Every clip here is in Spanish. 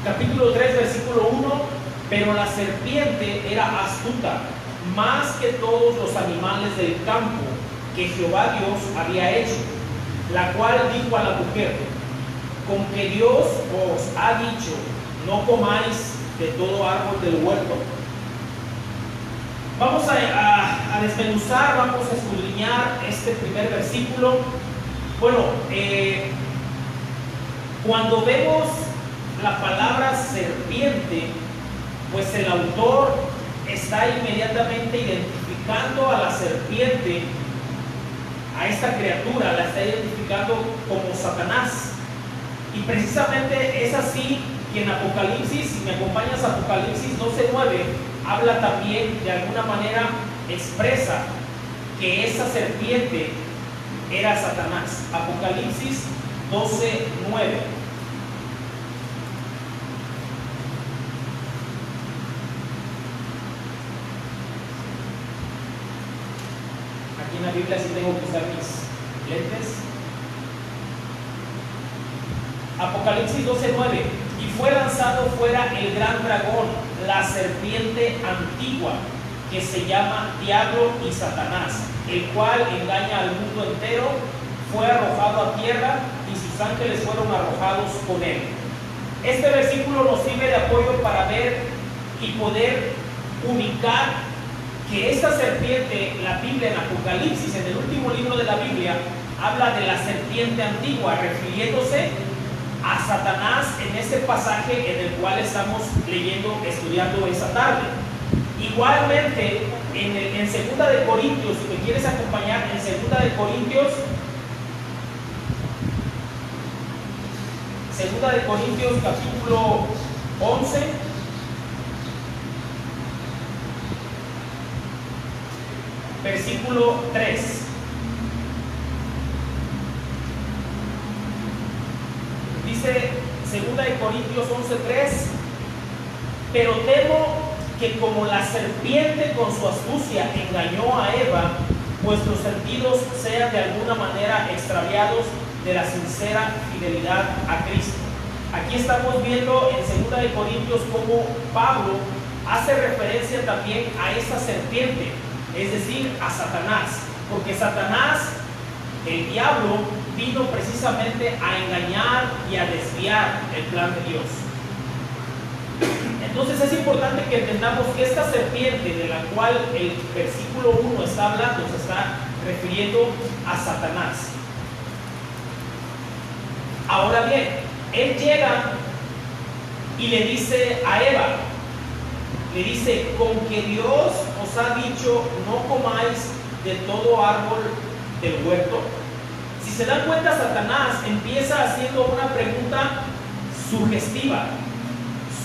capítulo 3, versículo 1, pero la serpiente era astuta, más que todos los animales del campo que Jehová Dios había hecho, la cual dijo a la mujer: con que Dios os ha dicho, no comáis de todo árbol del huerto. Vamos a desmenuzar, vamos a escudriñar este primer versículo. Bueno, cuando vemos la palabra serpiente, pues el autor está inmediatamente identificando a la serpiente, a esta criatura, la está identificando como Satanás. Y precisamente es así que en Apocalipsis, si me acompañas a Apocalipsis 12:9, habla también, de alguna manera expresa que esa serpiente era Satanás. Apocalipsis 12:9. Aquí en la Biblia sí tengo que usar mis lentes. Apocalipsis 12:9. Y fue lanzado fuera el gran dragón, la serpiente antigua, que se llama Diablo y Satanás, el cual engaña al mundo entero. Fue arrojado a tierra y sus ángeles fueron arrojados con él. Este versículo nos sirve de apoyo para ver y poder ubicar que esta serpiente, la Biblia en Apocalipsis, en el último libro de la Biblia, habla de la serpiente antigua, refiriéndose a Satanás en este pasaje en el cual estamos leyendo, estudiando esta tarde. Igualmente, en 2 de Corintios, si me quieres acompañar, en 2 de Corintios, 2 de Corintios capítulo 11, versículo 3. Dice 2 de Corintios 11:3: pero temo que como la serpiente con su astucia engañó a Eva, vuestros sentidos sean de alguna manera extraviados de la sincera fidelidad a Cristo. Aquí estamos viendo en 2 de Corintios cómo Pablo hace referencia también a esa serpiente, es decir, a Satanás, porque Satanás, el diablo, vino precisamente a engañar y a desviar el plan de Dios. Entonces es importante que entendamos que esta serpiente de la cual el versículo 1 está hablando, se está refiriendo a Satanás. Ahora bien, él llega y le dice a Eva, le dice: con que Dios os ha dicho, no comáis de todo árbol del huerto. Si se dan cuenta, Satanás empieza haciendo una pregunta sugestiva,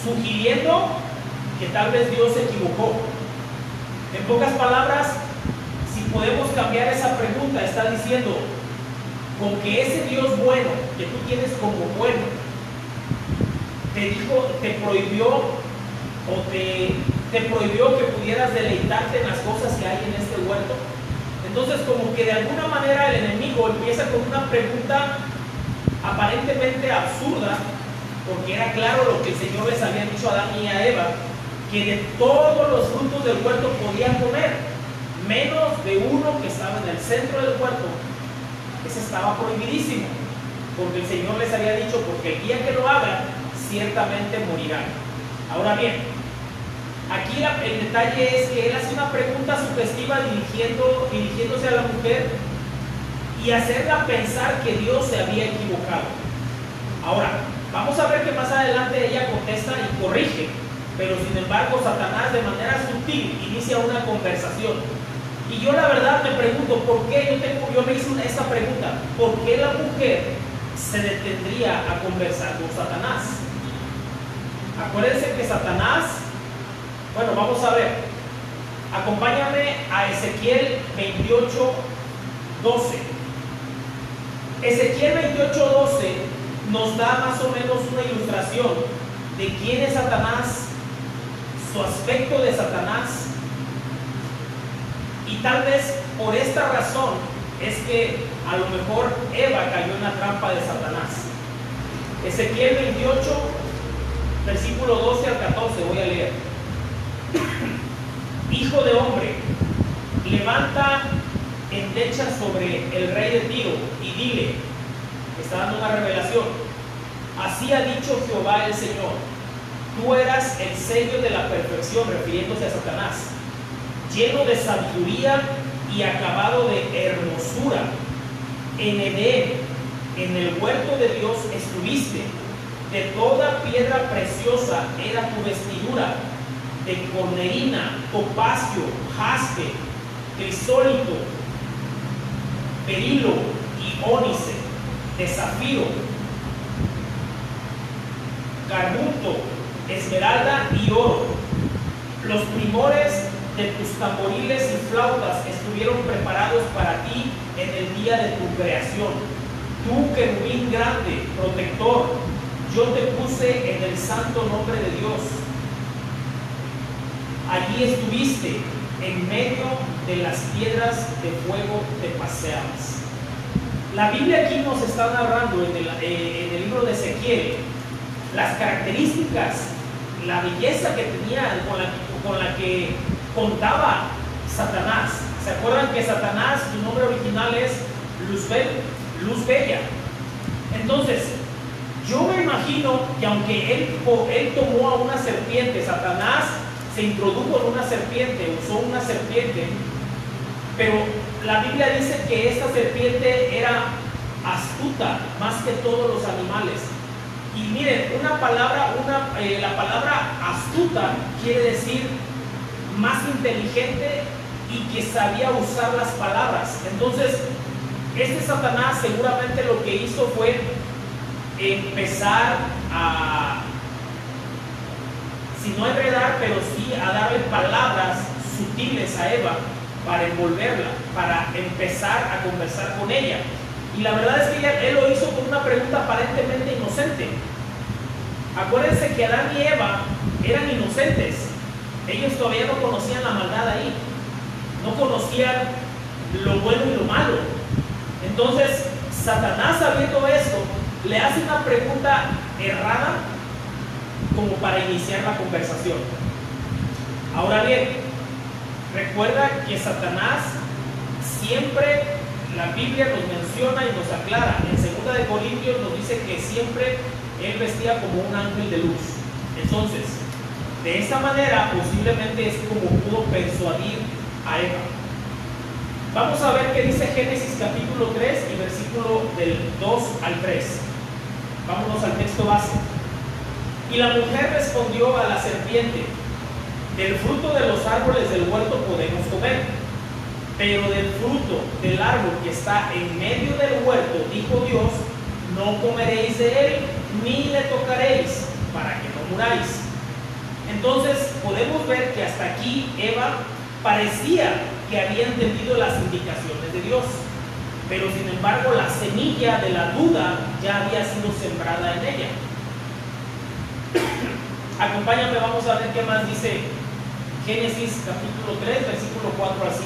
sugiriendo que tal vez Dios se equivocó. En pocas palabras, si podemos cambiar esa pregunta, está diciendo: con que ese Dios bueno que tú tienes como bueno te dijo, te prohibió o te prohibió que pudieras deleitarte en las cosas que hay en este huerto. Entonces, como que de alguna manera el enemigo empieza con una pregunta aparentemente absurda, porque era claro lo que el Señor les había dicho a Adán y a Eva, que de todos los frutos del huerto podían comer, menos de uno que estaba en el centro del huerto. Ese estaba prohibidísimo, porque el Señor les había dicho: porque el día que lo hagan, ciertamente morirán. Ahora bien, aquí el detalle es que él hace una pregunta sugestiva dirigiéndose a la mujer y hacerla pensar que Dios se había equivocado. Ahora, vamos a ver que más adelante ella contesta y corrige, pero sin embargo Satanás de manera sutil inicia una conversación. Y yo la verdad me pregunto, ¿por qué? Yo me hice esta pregunta: ¿por qué la mujer se detendría a conversar con Satanás? Acuérdense que Satanás, bueno, vamos a ver, acompáñame a Ezequiel 28:12. Ezequiel 28:12 nos da más o menos una ilustración de quién es Satanás, su aspecto de Satanás, y tal vez por esta razón es que a lo mejor Eva cayó en la trampa de Satanás. Ezequiel 28, versículo 12 al 14, voy a leer. Hijo de hombre, levanta endecha sobre el rey de Tiro y dile, está dando una revelación, así ha dicho Jehová el Señor, tú eras el sello de la perfección, refiriéndose a Satanás, lleno de sabiduría y acabado de hermosura. En Edén, en el huerto de Dios estuviste, de toda piedra preciosa era tu vestidura, de cornerina, topacio, jaspe, crisólito, berilo y ónice, de zafiro, carbuto, esmeralda y oro. Los primores de tus tamboriles y flautas estuvieron preparados para ti en el día de tu creación. Tú, querubín grande, protector, yo te puse en el santo nombre de Dios. Allí estuviste, en medio de las piedras de fuego te paseabas. La Biblia aquí nos está narrando en el libro de Ezequiel las características, la belleza que tenía con la que contaba Satanás. ¿Se acuerdan que Satanás, su nombre original es Luz Bella? Entonces, yo me imagino que aunque él tomó a una serpiente, Satanás se introdujo en una serpiente, usó una serpiente, pero la Biblia dice que esta serpiente era astuta más que todos los animales. Y miren, la palabra astuta quiere decir más inteligente y que sabía usar las palabras. Entonces, este Satanás seguramente lo que hizo fue empezar a, si no enredar, pero sí a darle palabras sutiles a Eva para envolverla, para empezar a conversar con ella. Y la verdad es que él lo hizo con una pregunta aparentemente inocente. Acuérdense que Adán y Eva eran inocentes. Ellos todavía no conocían la maldad ahí. No conocían lo bueno y lo malo. Entonces, Satanás, sabiendo esto, le hace una pregunta errada como para iniciar la conversación. Ahora bien, recuerda que Satanás siempre, la Biblia nos menciona y nos aclara. En 2 de Corintios nos dice que siempre él vestía como un ángel de luz. Entonces, de esta manera posiblemente es como pudo persuadir a Eva. Vamos a ver qué dice Génesis capítulo 3 y versículo del 2 al 3. Vámonos al texto base. Y la mujer respondió a la serpiente: del fruto de los árboles del huerto podemos comer, pero del fruto del árbol que está en medio del huerto, dijo Dios, no comeréis de él, ni le tocaréis, para que no muráis. Entonces podemos ver que hasta aquí Eva parecía que había entendido las indicaciones de Dios, pero sin embargo la semilla de la duda ya había sido sembrada en ella. Acompáñame, vamos a ver qué más dice Génesis capítulo 3, versículo 4 al 5.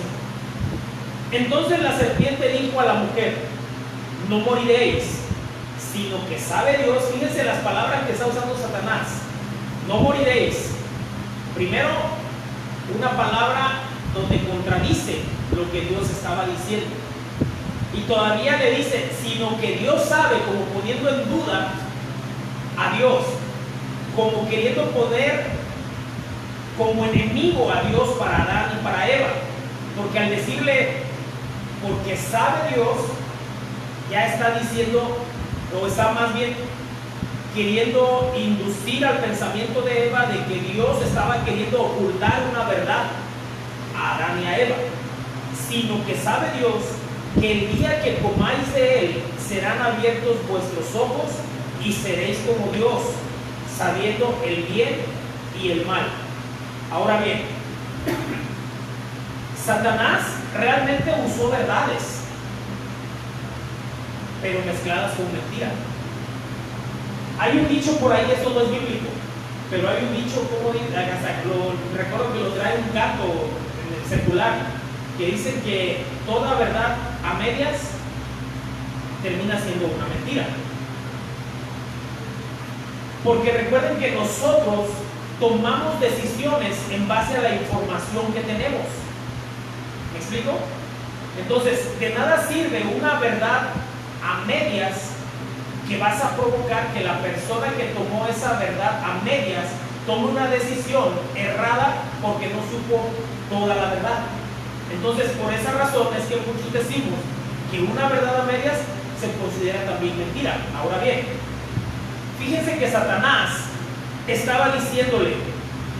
Entonces la serpiente dijo a la mujer: no moriréis, sino que sabe Dios. Fíjense las palabras que está usando Satanás: no moriréis. Primero, una palabra donde contradice lo que Dios estaba diciendo, y todavía le dice, sino que Dios sabe, como poniendo en duda a Dios, como queriendo poner como enemigo a Dios para Adán y para Eva, porque al decirle, porque sabe Dios, ya está diciendo, o está más bien queriendo inducir al pensamiento de Eva de que Dios estaba queriendo ocultar una verdad a Adán y a Eva, sino que sabe Dios que el día que comáis de él serán abiertos vuestros ojos y seréis como Dios, sabiendo el bien y el mal. Ahora bien, Satanás realmente usó verdades, pero mezcladas con mentira. Hay un dicho por ahí, esto no es bíblico, pero hay un dicho, como recuerdo que lo trae un gato en el secular, que dice que toda verdad a medias termina siendo una mentira. Porque recuerden que nosotros tomamos decisiones en base a la información que tenemos. ¿Me explico? Entonces, de nada sirve una verdad a medias que vas a provocar que la persona que tomó esa verdad a medias tome una decisión errada porque no supo toda la verdad. Entonces, por esa razón es que muchos decimos que una verdad a medias se considera también mentira. Ahora bien, fíjense que Satanás estaba diciéndole: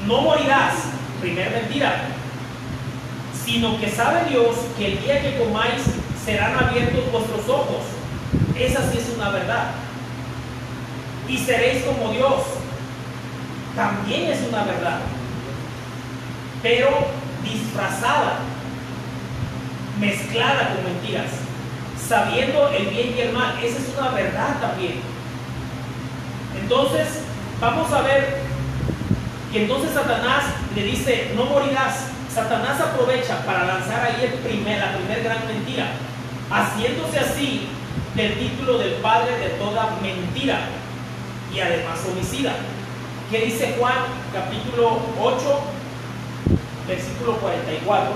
no morirás, primer mentira, sino que sabe Dios que el día que comáis serán abiertos vuestros ojos. Esa sí es una verdad. Y seréis como Dios. También es una verdad, pero disfrazada, mezclada con mentiras, sabiendo el bien y el mal. Esa es una verdad también. Entonces, vamos a ver que entonces Satanás le dice: no morirás. Satanás aprovecha para lanzar ahí la primera gran mentira, haciéndose así del título del padre de toda mentira y además homicida. ¿Qué dice Juan capítulo 8, versículo 44?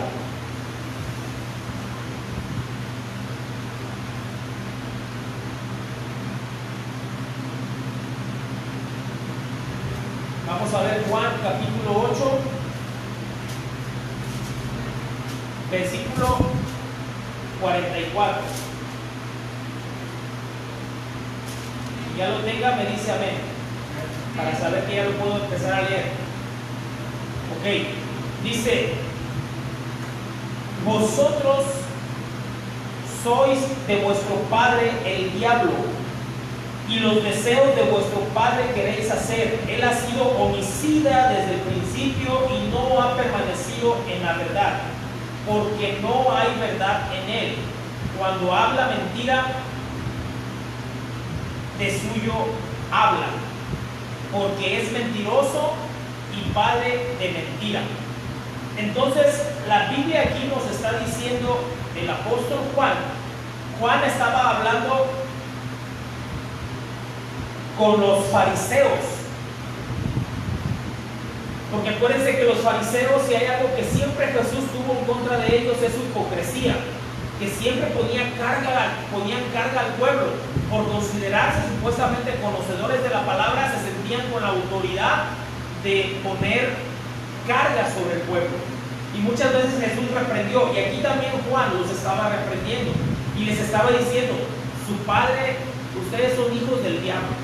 Vamos a ver Juan capítulo 8, versículo 44. Ya lo tenga, me dice amén, para saber que ya lo puedo empezar a leer. Ok, dice: vosotros sois de vuestro padre el diablo, y los deseos de vuestro padre queréis hacer. Él ha sido homicida desde el principio y no ha permanecido en la verdad, porque no hay verdad en él. Cuando habla mentira, de suyo habla, porque es mentiroso y padre de mentira. Entonces, la Biblia aquí nos está diciendo, el apóstol Juan estaba hablando con los fariseos, porque acuérdense que los fariseos, si hay algo que siempre Jesús tuvo en contra de ellos, es su hipocresía, que siempre ponían carga al pueblo. Por considerarse supuestamente conocedores de la palabra, se sentían con la autoridad de poner carga sobre el pueblo. Y muchas veces Jesús reprendió, y aquí también Juan los estaba reprendiendo y les estaba diciendo: su padre, ustedes son hijos del diablo,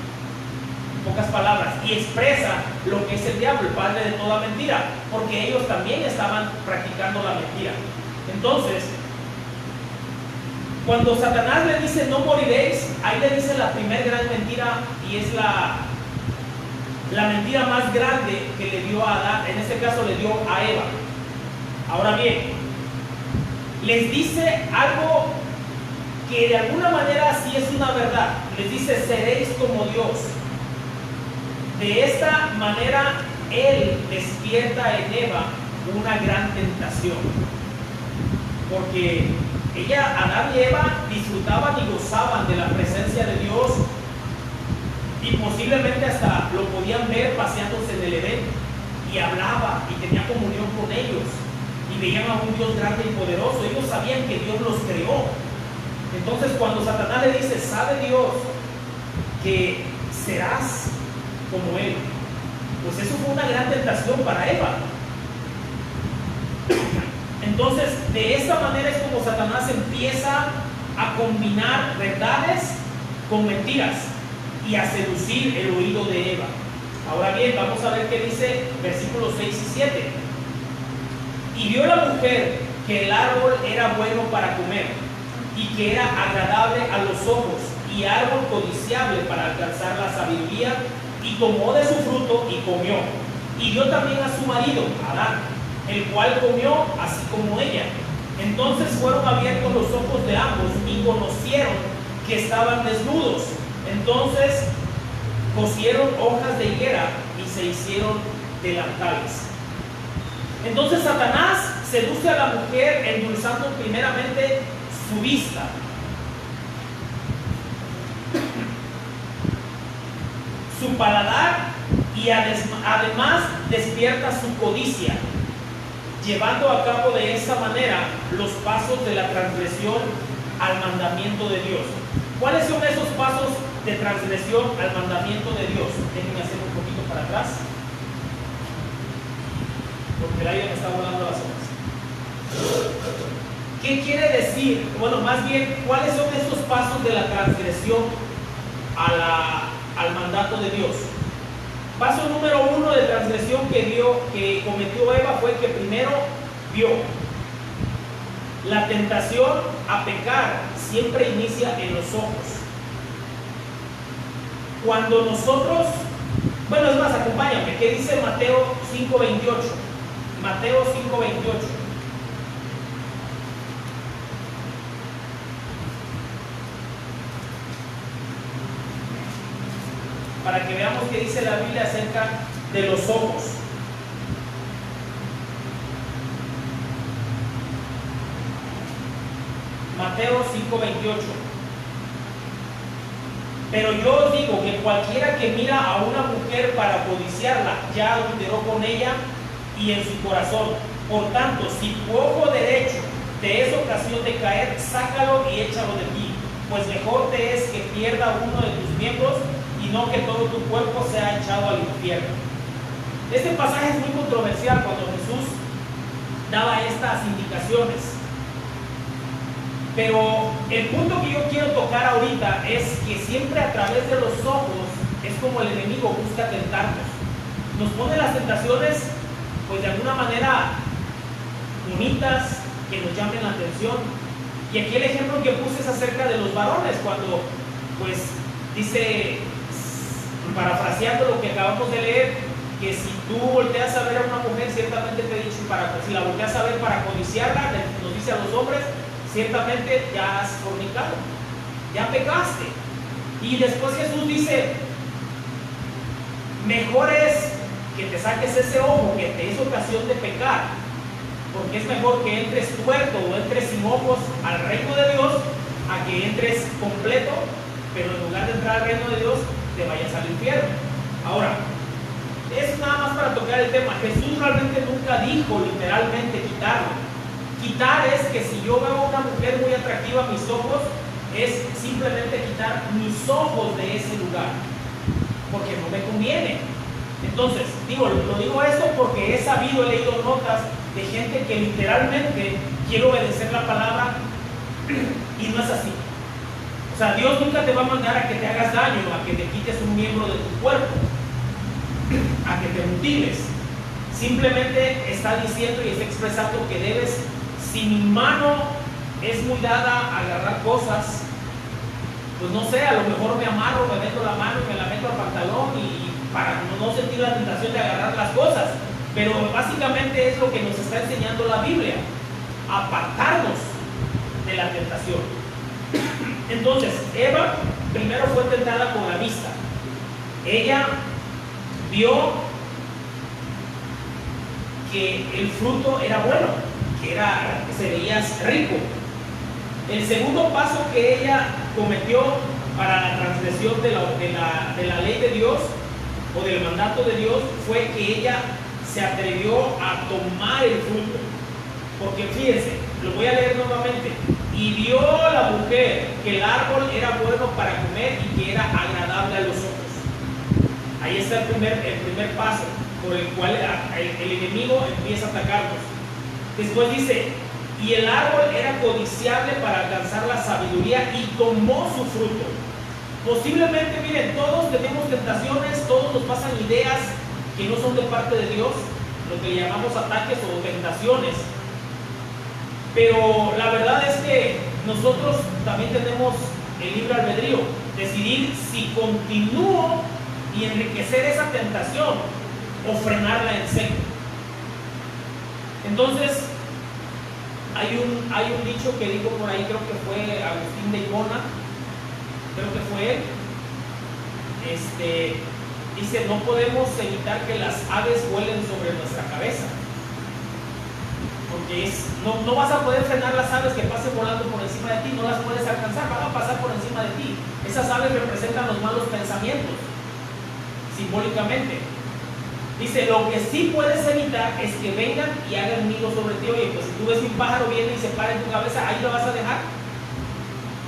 en pocas palabras, y expresa lo que es el diablo, el padre de toda mentira, porque ellos también estaban practicando la mentira. Entonces, cuando Satanás le dice no moriréis, ahí le dice la primera gran mentira, y es la mentira más grande que le dio a Adán. En este caso le dio a Eva. Ahora bien, les dice algo que de alguna manera sí es una verdad. Les dice: seréis como Dios. De esta manera él despierta en Eva una gran tentación, porque Adán y Eva disfrutaban y gozaban de la presencia de Dios, y posiblemente hasta lo podían ver paseándose en el Edén, y hablaba y tenía comunión con ellos, y veían a un Dios grande y poderoso. Ellos sabían que Dios los creó. Entonces, cuando Satanás le dice: sabe Dios que serás como Él, pues eso fue una gran tentación para Eva. Entonces, de esta manera es como Satanás empieza a combinar verdades con mentiras y a seducir el oído de Eva. Ahora bien, vamos a ver qué dice versículos 6 y 7. Y vio la mujer que el árbol era bueno para comer, y que era agradable a los ojos, y árbol codiciable para alcanzar la sabiduría, y tomó de su fruto y comió. Y dio también a su marido, Adán, el cual comió así como ella. Entonces fueron abiertos los ojos de ambos, y conocieron que estaban desnudos. Entonces cosieron hojas de higuera y se hicieron delantales. Entonces Satanás seduce a la mujer endulzando primeramente su vista, su paladar y además despierta su codicia, llevando a cabo de esta manera los pasos de la transgresión al mandamiento de Dios. ¿Cuáles son esos pasos de transgresión al mandamiento de Dios? Déjenme hacer un poquito para atrás, porque el aire me está volando las hojas. ¿Qué quiere decir? Bueno, más bien, ¿cuáles son estos pasos de la transgresión al mandato de Dios? Paso número 1 de transgresión que cometió Eva fue que primero vio. La tentación a pecar siempre inicia en los ojos. Cuando nosotros, bueno, es más, acompáñame, ¿qué dice Mateo 5:28? Mateo 5:28. Para que veamos qué dice la Biblia acerca de los ojos. Mateo 5:28. Pero yo os digo que cualquiera que mira a una mujer para codiciarla, ya adulteró con ella y en su corazón. Por tanto, si tu ojo derecho te es ocasión de caer, sácalo y échalo de ti, pues mejor te es que pierda uno de tus miembros y no que todo tu cuerpo sea echado al infierno. Este pasaje es muy controversial cuando Jesús daba estas indicaciones. Pero el punto que yo quiero tocar ahorita es que siempre a través de los ojos es como el enemigo busca tentarnos. Nos pone las tentaciones, pues de alguna manera bonitas, que nos llamen la atención. Y aquí el ejemplo que puse es acerca de los varones, cuando pues dice, parafraseando lo que acabamos de leer, que si tú volteas a ver a una mujer, ciertamente te he dicho, si la volteas a ver para codiciarla, nos dice a los hombres, ciertamente ya has fornicado, ya pecaste. Y después Jesús dice, mejor es que te saques ese ojo que te hizo ocasión de pecar, porque es mejor que entres tuerto o entres sin ojos al reino de Dios, a que entres completo, pero en lugar de entrar al reino de Dios, te vayas al infierno. Ahora, es nada más para tocar el tema. Jesús realmente nunca dijo literalmente quitarlo. Quitar es que si yo veo a una mujer muy atractiva a mis ojos, es simplemente quitar mis ojos de ese lugar, porque no me conviene. Entonces, lo digo esto porque he sabido, he leído notas de gente que literalmente quiere obedecer la palabra y no es así. O sea, Dios nunca te va a mandar a que te hagas daño, a que te quites un miembro de tu cuerpo, a que te mutiles. Simplemente está diciendo y está expresando que debes, si mi mano es muy dada a agarrar cosas, pues no sé, a lo mejor me amarro, me meto la mano y me la meto al pantalón y para no sentir la tentación de agarrar las cosas. Pero básicamente es lo que nos está enseñando la Biblia, apartarnos de la tentación. Entonces, Eva primero fue tentada con la vista. Ella vio que el fruto era bueno, que se veía rico. El segundo paso que ella cometió para la transgresión de la ley de Dios o del mandato de Dios fue que ella se atrevió a tomar el fruto. Porque fíjense, lo voy a leer nuevamente. Y vio la mujer que el árbol era bueno para comer y que era agradable a los ojos. Ahí está el primer paso por el cual el enemigo empieza a atacarnos. Después dice, y el árbol era codiciable para alcanzar la sabiduría y tomó su fruto. Posiblemente, miren, todos tenemos tentaciones, todos nos pasan ideas que no son de parte de Dios, lo que llamamos ataques o tentaciones. Pero la verdad es que nosotros también tenemos el libre albedrío, decidir si continúo y enriquecer esa tentación o frenarla en seco. Entonces, hay un dicho que dijo por ahí, creo que fue Agustín de Hipona, creo que fue él, dice, no podemos evitar que las aves vuelen sobre nuestra cabeza, porque no vas a poder frenar las aves que pasen volando por encima de ti, no las puedes alcanzar, van a pasar por encima de ti. Esas aves representan los malos pensamientos. simbólicamente. Dice, lo que sí puedes evitar es que vengan y hagan nido sobre ti. Oye, pues si tú ves un pájaro viene y se para en tu cabeza, ¿ahí lo vas a dejar?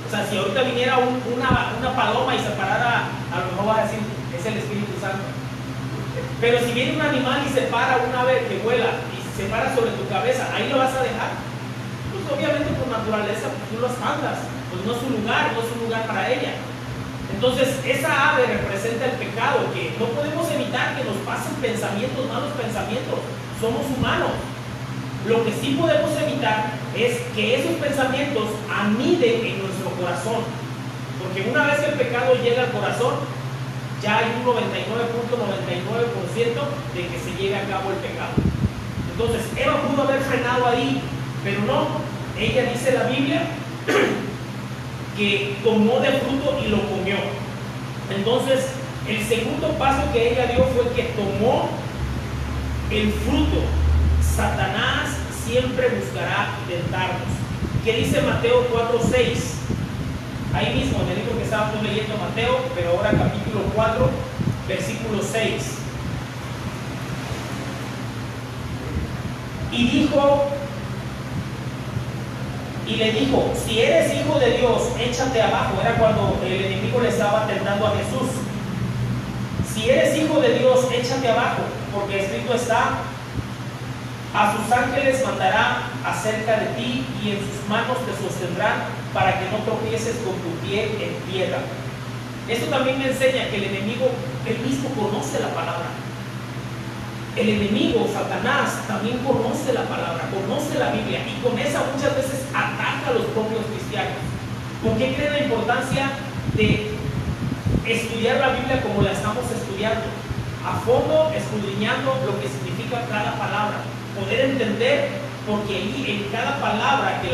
O sea, si ahorita viniera una paloma y se parara, a lo mejor vas a decir, es el Espíritu Santo. Pero si viene un animal y se para, un ave que vuela y se para sobre tu cabeza, ¿ahí lo vas a dejar? Pues obviamente por naturaleza, pues tú lo espantas. Pues no es un lugar para ella. Entonces, esa ave representa el pecado, que no podemos evitar que nos pasen pensamientos, malos pensamientos. Somos humanos. Lo que sí podemos evitar es que esos pensamientos aniden en nuestro corazón. Porque una vez que el pecado llega al corazón, ya hay un 99.99% de que se lleve a cabo el pecado. Entonces, Eva pudo haber frenado ahí, pero no. Ella dice la Biblia que tomó del fruto y lo comió. Entonces, el segundo paso que ella dio fue que tomó el fruto. Satanás siempre buscará tentarnos. ¿Qué dice Mateo 4:6? Ahí mismo, en el libro que estábamos leyendo, Mateo, pero ahora capítulo 4, versículo 6. Y le dijo, si eres hijo de Dios, échate abajo. Era cuando el enemigo le estaba tentando a Jesús. Si eres hijo de Dios, échate abajo, porque escrito está, a sus ángeles mandará acerca de ti y en sus manos te sostendrán para que no tropieces con tu pie en piedra. Esto también me enseña que el enemigo, él mismo conoce la palabra. El enemigo, Satanás, también conoce la palabra, conoce la Biblia, y con esa muchas veces ataca a los propios cristianos. ¿Por qué creen la importancia de estudiar la Biblia como la estamos estudiando? A fondo, escudriñando lo que significa cada palabra. Poder entender, porque ahí en cada palabra que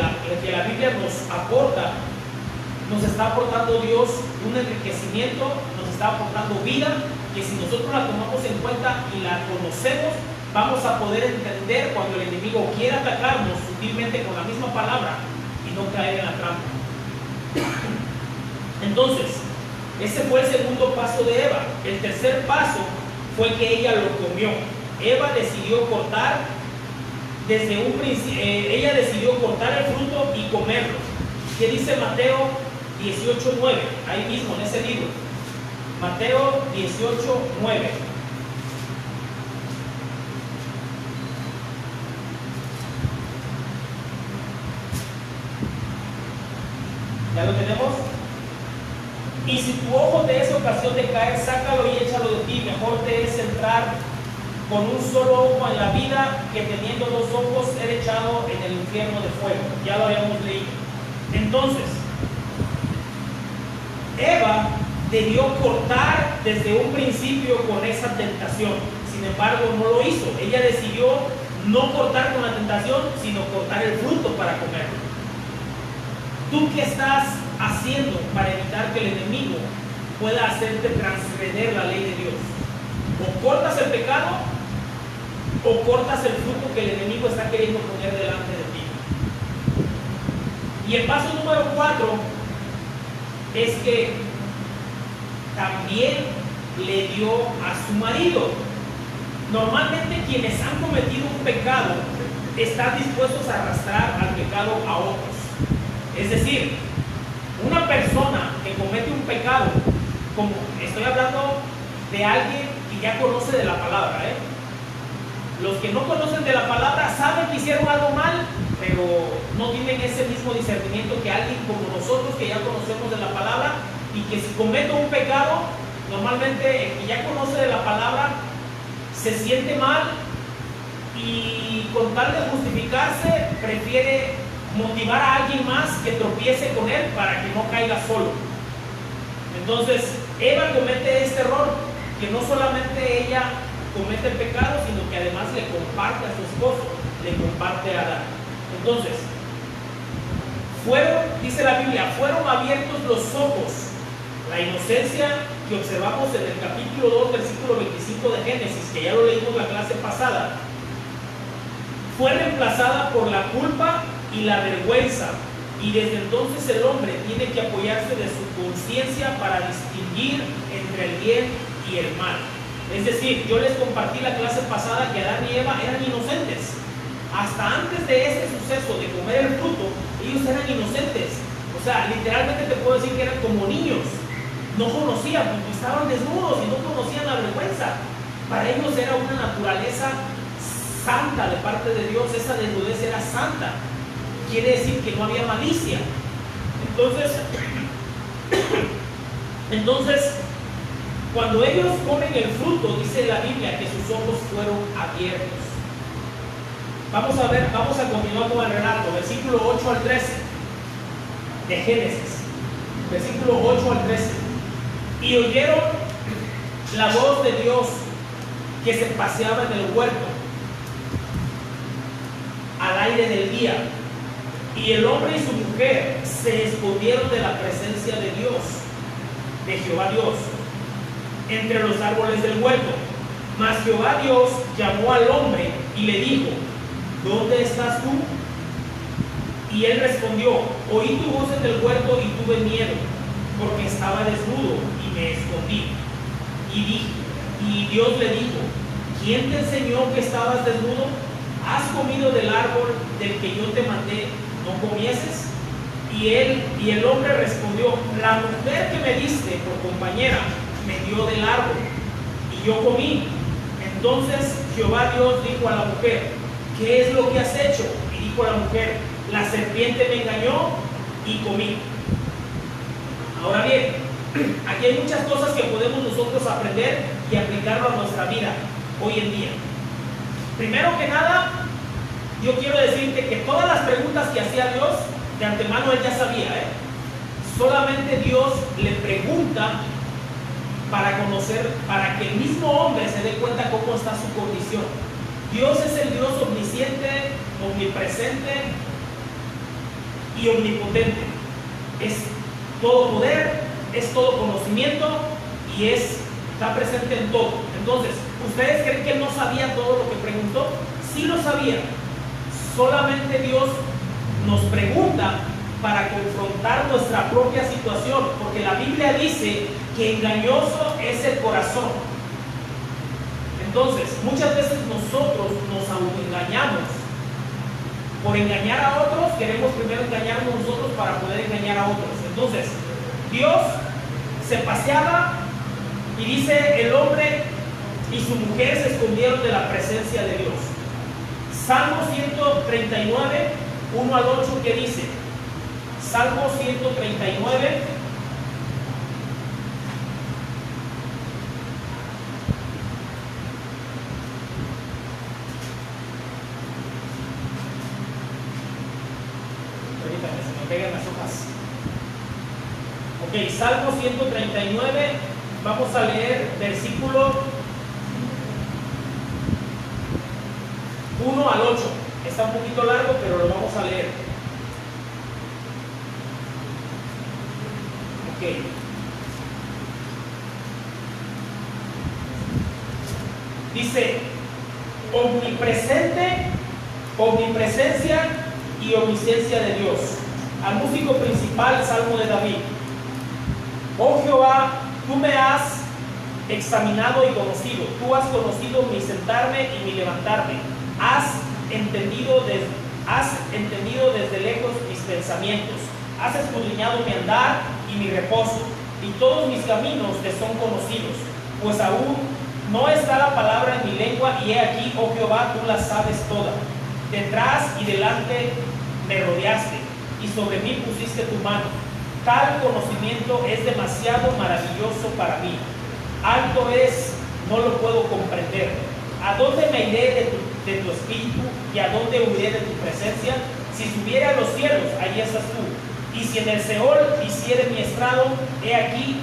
la Biblia nos aporta, nos está aportando Dios un enriquecimiento, nos está aportando vida, que si nosotros la tomamos en cuenta y la conocemos, vamos a poder entender cuando el enemigo quiera atacarnos sutilmente con la misma palabra y no caer en la trampa. Entonces, ese fue el segundo paso de Eva. El tercer paso fue que ella lo comió. Eva decidió cortar desde un principio, ella decidió cortar el fruto y comerlo. ¿Qué dice Mateo 18:9? Ahí mismo en ese libro. Mateo 18:9. ¿Ya lo tenemos? Y si tu ojo te es ocasión de caer, sácalo y échalo de ti. Mejor te es entrar con un solo ojo en la vida que teniendo dos ojos ser echado en el infierno de fuego. Ya lo habíamos leído. Entonces, Eva debió cortar desde un principio con esa tentación. Sin embargo, no lo hizo. Ella decidió no cortar con la tentación, sino cortar el fruto para comerlo. ¿Tú qué estás haciendo para evitar que el enemigo pueda hacerte transgreder la ley de Dios? O cortas el pecado, o cortas el fruto que el enemigo está queriendo poner delante de ti. Y el paso número 4 es que también le dio a su marido. Normalmente quienes han cometido un pecado están dispuestos a arrastrar al pecado a otros. Es decir, una persona que comete un pecado, como estoy hablando de alguien que ya conoce de la palabra, Los que no conocen de la palabra saben que hicieron algo mal, pero no tienen ese mismo discernimiento que alguien como nosotros que ya conocemos de la palabra, y que si cometo un pecado, normalmente el que ya conoce de la palabra se siente mal y con tal de justificarse prefiere motivar a alguien más que tropiece con él para que no caiga solo. Entonces Eva comete este error, que no solamente ella comete el pecado, sino que además le comparte a su esposo, le comparte a Adán. Entonces, dice la Biblia, fueron abiertos los ojos. La inocencia que observamos en el capítulo 2, versículo 25 de Génesis, que ya lo leímos la clase pasada, fue reemplazada por la culpa y la vergüenza, y desde entonces el hombre tiene que apoyarse de su conciencia para distinguir entre el bien y el mal. Es decir, yo les compartí la clase pasada que Adán y Eva eran inocentes. Hasta antes de este suceso de comer el fruto, ellos eran inocentes. O sea, literalmente te puedo decir que eran como niños. No conocían, porque estaban desnudos y no conocían la vergüenza. Para ellos era una naturaleza santa de parte de Dios. Esa desnudez era santa. Quiere decir que no había malicia. Entonces, cuando ellos comen el fruto, dice la Biblia que sus ojos fueron abiertos. Vamos a continuar con el relato, versículo 8 al 13 de Génesis, versículo 8 al 13. Y oyeron la voz de Dios que se paseaba en el huerto al aire del día, y el hombre y su mujer se escondieron de la presencia de Dios, de Jehová Dios, entre los árboles del huerto. Mas Jehová Dios llamó al hombre y le dijo: ¿dónde estás tú? Y él respondió: oí tu voz en el huerto y tuve miedo, porque estaba desnudo y me escondí. Y Dios le dijo: ¿quién te enseñó que estabas desnudo? ¿Has comido del árbol del que yo te mandé no comieses? Y el hombre respondió: la mujer que me diste por compañera me dio del árbol y yo comí. Entonces Jehová Dios dijo a la mujer: ¿qué es lo que has hecho? Y dijo la mujer: la serpiente me engañó y comí. Ahora bien, aquí hay muchas cosas que podemos nosotros aprender y aplicarlo a nuestra vida hoy en día. Primero que nada, yo quiero decirte que todas las preguntas que hacía Dios, de antemano él ya sabía, Solamente Dios le pregunta para conocer, para que el mismo hombre se dé cuenta cómo está su condición. Dios es el Dios omnisciente, omnipresente y omnipotente. Es todo poder, es todo conocimiento y está presente en todo. Entonces, ¿ustedes creen que él no sabía todo lo que preguntó? Sí lo sabía. Solamente Dios nos pregunta para confrontar nuestra propia situación, porque la Biblia dice que engañoso es el corazón. Entonces, muchas veces nosotros nos autoengañamos. Por engañar a otros, queremos primero engañarnos nosotros para poder engañar a otros. Entonces, Dios se paseaba y dice: el hombre y su mujer se escondieron de la presencia de Dios. Salmo 139, 1 al 8, ¿qué dice? Salmo 139. Pegan las hojas. Ok, Salmo 139, vamos a leer versículo 1 al 8. Está un poquito largo, pero lo vamos a leer. Ok. Dice: omnipresencia y omnisciencia de Dios. Al músico principal, Salmo de David. Oh Jehová, tú me has examinado y conocido. Tú has conocido mi sentarme y mi levantarme. Has entendido desde lejos mis pensamientos. Has escudriñado mi andar y mi reposo, y todos mis caminos te son conocidos. Pues aún no está la palabra en mi lengua, y he aquí, oh Jehová, tú la sabes toda. Detrás y delante me rodeaste, y sobre mí pusiste tu mano. Tal conocimiento es demasiado maravilloso para mí. Alto es, no lo puedo comprender. ¿A dónde me iré de tu espíritu, y a dónde huiré de tu presencia? Si subiera a los cielos, allí estás tú. Y si en el Seol hiciere mi estrado, he aquí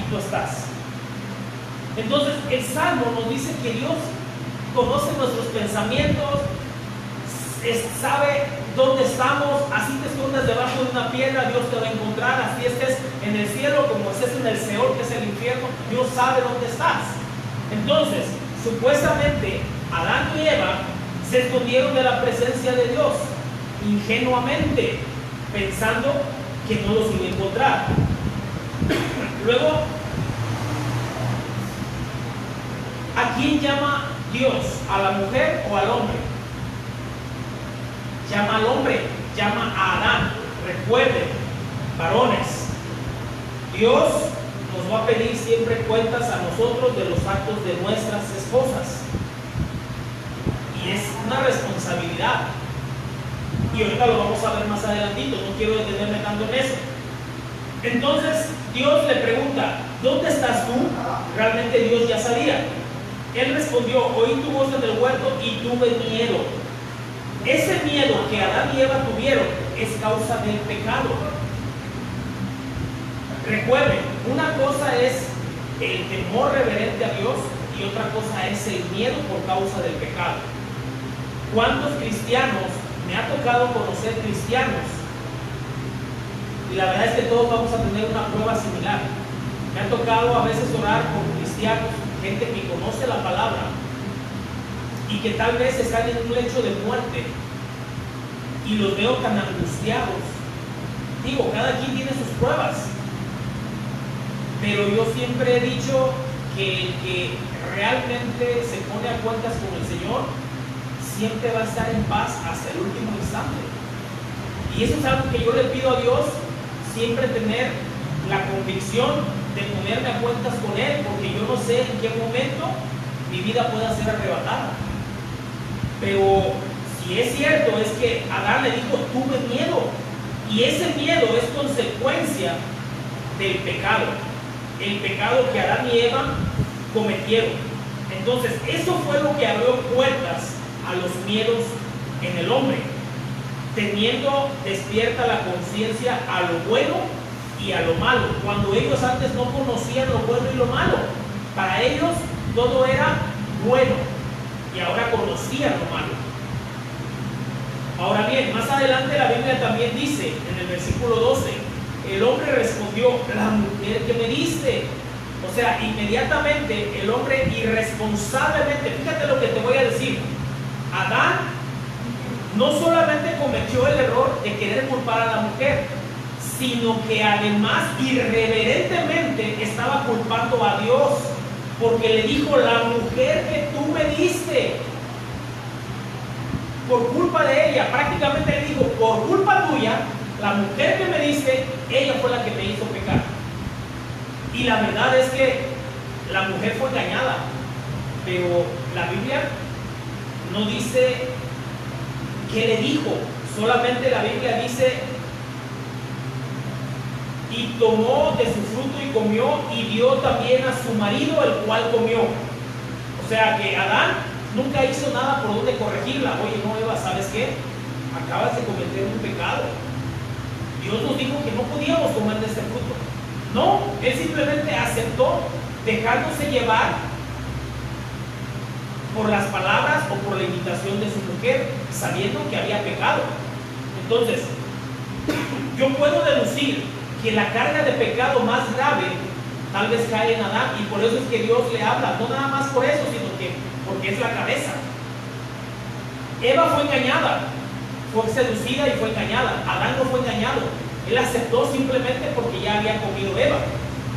tú estás. Entonces el Salmo nos dice que Dios conoce nuestros pensamientos, sabe dónde estamos. Así te escondas debajo de una piedra, Dios te va a encontrar. Así estés en el cielo como estés en el Seol, que es el infierno, Dios sabe dónde estás. Entonces, supuestamente Adán y Eva se escondieron de la presencia de Dios ingenuamente, pensando que no los iba a encontrar. ¿A quién llama Dios? ¿A la mujer o al hombre? Llama al hombre, llama a Adán. Recuerden, varones, Dios nos va a pedir siempre cuentas a nosotros de los actos de nuestras esposas. Y es una responsabilidad. Y ahorita lo vamos a ver más adelantito, no quiero detenerme tanto en eso. Entonces Dios le pregunta, ¿dónde estás tú? Realmente Dios ya sabía. Él respondió, oí tu voz en el huerto y tuve miedo. Ese miedo que Adán y Eva tuvieron es causa del pecado. Recuerden, una cosa es el temor reverente a Dios y otra cosa es el miedo por causa del pecado. ¿Cuántos cristianos me ha tocado conocer cristianos? Y la verdad es que todos vamos a tener una prueba similar. Me ha tocado a veces orar con cristianos, gente que conoce la palabra y que tal vez están en un lecho de muerte y los veo tan angustiados. Digo, cada quien tiene sus pruebas, pero yo siempre he dicho que el que realmente se pone a cuentas con el Señor siempre va a estar en paz hasta el último instante. Y eso es algo que yo le pido a Dios, siempre tener la convicción de ponerme a cuentas con Él, porque yo no sé en qué momento mi vida pueda ser arrebatada. Pero si es cierto, es que Adán le dijo, tuve miedo, y ese miedo es consecuencia del pecado, el pecado que Adán y Eva cometieron. Entonces eso fue lo que abrió puertas a los miedos en el hombre, teniendo despierta la conciencia a lo bueno y a lo malo, cuando ellos antes no conocían lo bueno y lo malo. Para ellos todo era bueno y ahora conocían lo malo. Ahora bien, más adelante la Biblia también dice en el versículo 12, el hombre respondió, la mujer que me diste. O sea, inmediatamente el hombre irresponsablemente, fíjate lo que te voy a decir, Adán no solamente cometió el error de querer culpar a la mujer, sino que además irreverentemente estaba culpando a Dios, porque le dijo, la mujer que tú me diste, por culpa de ella, prácticamente le dijo, por culpa tuya, la mujer que me diste, ella fue la que me hizo pecar. Y la verdad es que la mujer fue engañada, pero la Biblia no dice qué le dijo, solamente la Biblia dice, y tomó de su fruto y comió, y dio también a su marido, el cual comió. O sea que Adán nunca hizo nada por donde corregirla. Oye, no, Eva, ¿sabes qué? Acabas de cometer un pecado. Dios nos dijo que no podíamos comer de este fruto. No, él simplemente aceptó, dejándose llevar por las palabras o por la invitación de su mujer, sabiendo que había pecado. Entonces, yo puedo deducir que la carga de pecado más grave tal vez cae en Adán, y por eso es que Dios le habla, no nada más por eso, sino que porque es la cabeza. Eva fue engañada, fue seducida y fue engañada. Adán no fue engañado, él aceptó simplemente porque ya había comido Eva.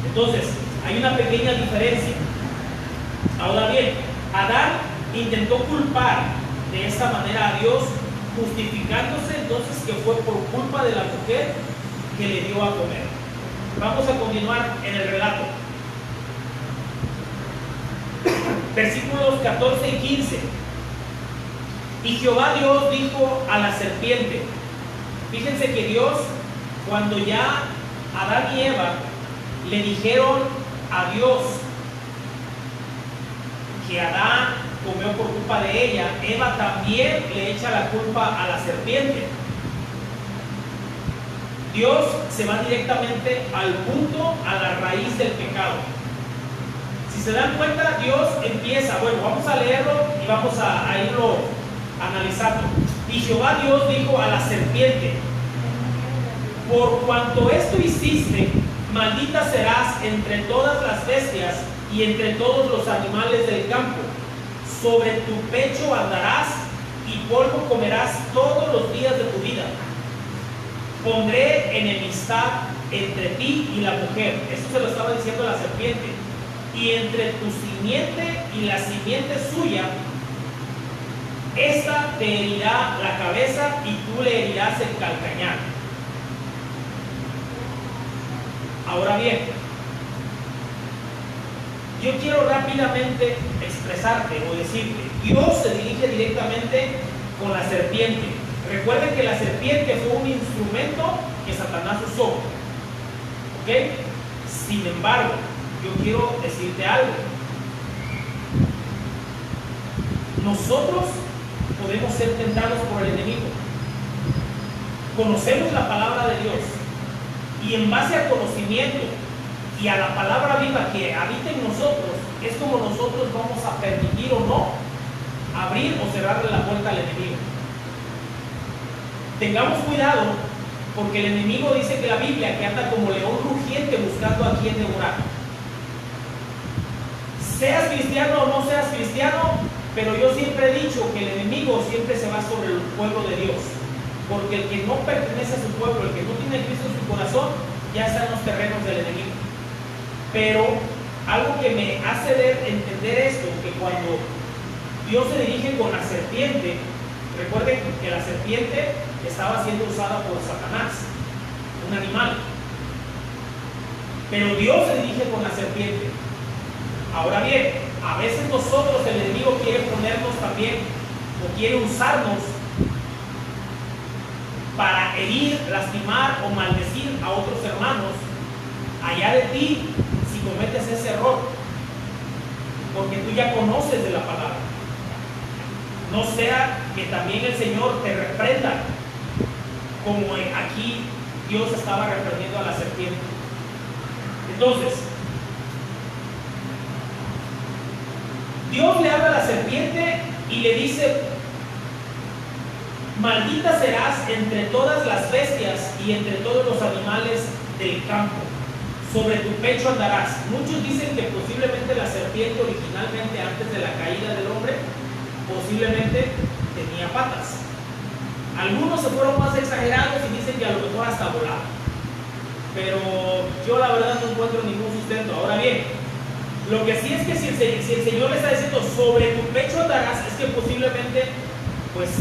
Entonces, hay una pequeña diferencia. Ahora bien, Adán intentó culpar de esta manera a Dios, justificándose entonces que fue por culpa de la mujer que le dio a comer. Vamos a continuar en el relato. Versículos 14 y 15. Y Jehová Dios dijo a la serpiente, fíjense que Dios, cuando ya Adán y Eva le dijeron a Dios que Adán comió por culpa de ella, Eva también le echa la culpa a la serpiente. Dios se va directamente al punto, a la raíz del pecado. Si se dan cuenta, Dios empieza, bueno, vamos a leerlo y vamos a irlo analizando. Y Jehová Dios dijo a la serpiente, por cuanto esto hiciste, maldita serás entre todas las bestias y entre todos los animales del campo. Sobre tu pecho andarás y polvo comerás todos los días de tu vida. Pondré enemistad entre ti y la mujer. Eso se lo estaba diciendo la serpiente. y entre tu simiente y la simiente suya, esta te herirá la cabeza y tú le herirás el calcañar. Ahora bien, yo quiero rápidamente expresarte o decirte, Dios se dirige directamente con la serpiente. Recuerden que la serpiente fue un instrumento que Satanás usó. ¿Ok? Sin embargo, yo quiero decirte algo. Nosotros podemos ser tentados por el enemigo. Conocemos la palabra de Dios y en base al conocimiento y a la palabra viva que habita en nosotros, es como nosotros vamos a permitir o no abrir o cerrarle la puerta al enemigo. Tengamos cuidado, porque el enemigo dice que la Biblia que anda como león rugiente buscando a quien devorar. Seas cristiano o no seas cristiano, pero yo siempre he dicho que el enemigo siempre se va sobre el pueblo de Dios, porque el que no pertenece a su pueblo, el que no tiene a Cristo en su corazón, ya está en los terrenos del enemigo. Pero algo que me hace entender esto, que cuando Dios se dirige con la serpiente, recuerden que la serpiente estaba siendo usada por Satanás, un animal, pero Dios se dirige con la serpiente. Ahora bien, a veces nosotros, el enemigo quiere ponernos también, o quiere usarnos para herir, lastimar o maldecir a otros hermanos. Allá de ti si cometes ese error, porque tú ya conoces de la palabra. No sea que también el Señor te reprenda, como aquí Dios estaba reprendiendo a la serpiente. Entonces, Dios le habla a la serpiente y le dice: maldita serás entre todas las bestias y entre todos los animales del campo. Sobre tu pecho andarás. Muchos dicen que posiblemente la serpiente originalmente, antes de la caída del hombre, posiblemente tenía patas. Algunos se fueron más exagerados y dicen que a lo mejor hasta volaba. Pero yo la verdad no encuentro ningún sustento. Ahora bien, lo que sí es que si el Señor le está diciendo sobre tu pecho andarás, es que posiblemente, pues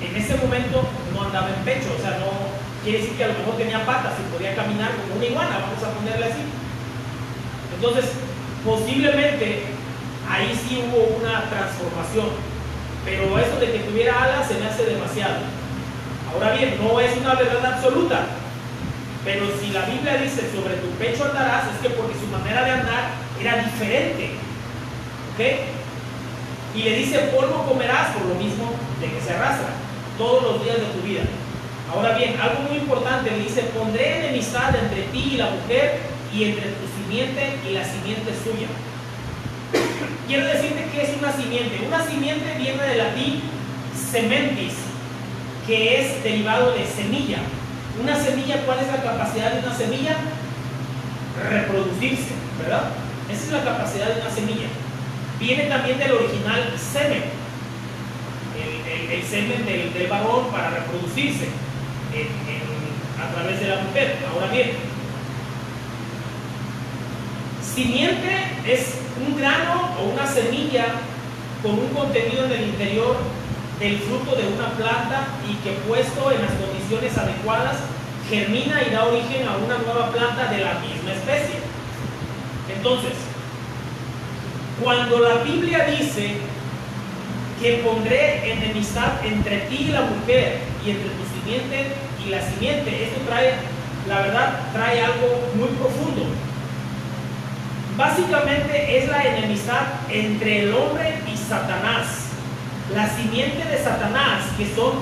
en ese momento no andaba en pecho, o sea, no quiere decir que a lo mejor tenía patas y podía caminar como una iguana, vamos a ponerle así. Entonces, posiblemente ahí sí hubo una transformación, pero eso de que tuviera alas se me hace demasiado. Ahora bien, no es una verdad absoluta, pero si la Biblia dice sobre tu pecho andarás, es que porque su manera de andar era diferente, ¿ok? Y le dice polvo comerás, por lo mismo de que se arrastra todos los días de tu vida. Ahora bien, algo muy importante, le dice: pondré enemistad entre ti y la mujer, y entre tu simiente y la simiente suya. Quiero decirte que es una simiente. Una simiente viene del latín sementis, que es derivado de semilla. Una semilla, ¿cuál es la capacidad de una semilla? Reproducirse, ¿verdad? Esa es la capacidad de una semilla. Viene también del original semen, el semen del varón para reproducirse a través de la mujer. Ahora bien, simiente es un grano o una semilla con un contenido en el interior del fruto de una planta y que, puesto en las condiciones adecuadas, germina y da origen a una nueva planta de la misma especie. Entonces, cuando la Biblia dice que pondré enemistad entre ti y la mujer y entre tu simiente y la simiente, esto trae, la verdad, trae algo muy profundo. Básicamente es la enemistad entre el hombre y Satanás. La simiente de Satanás, que son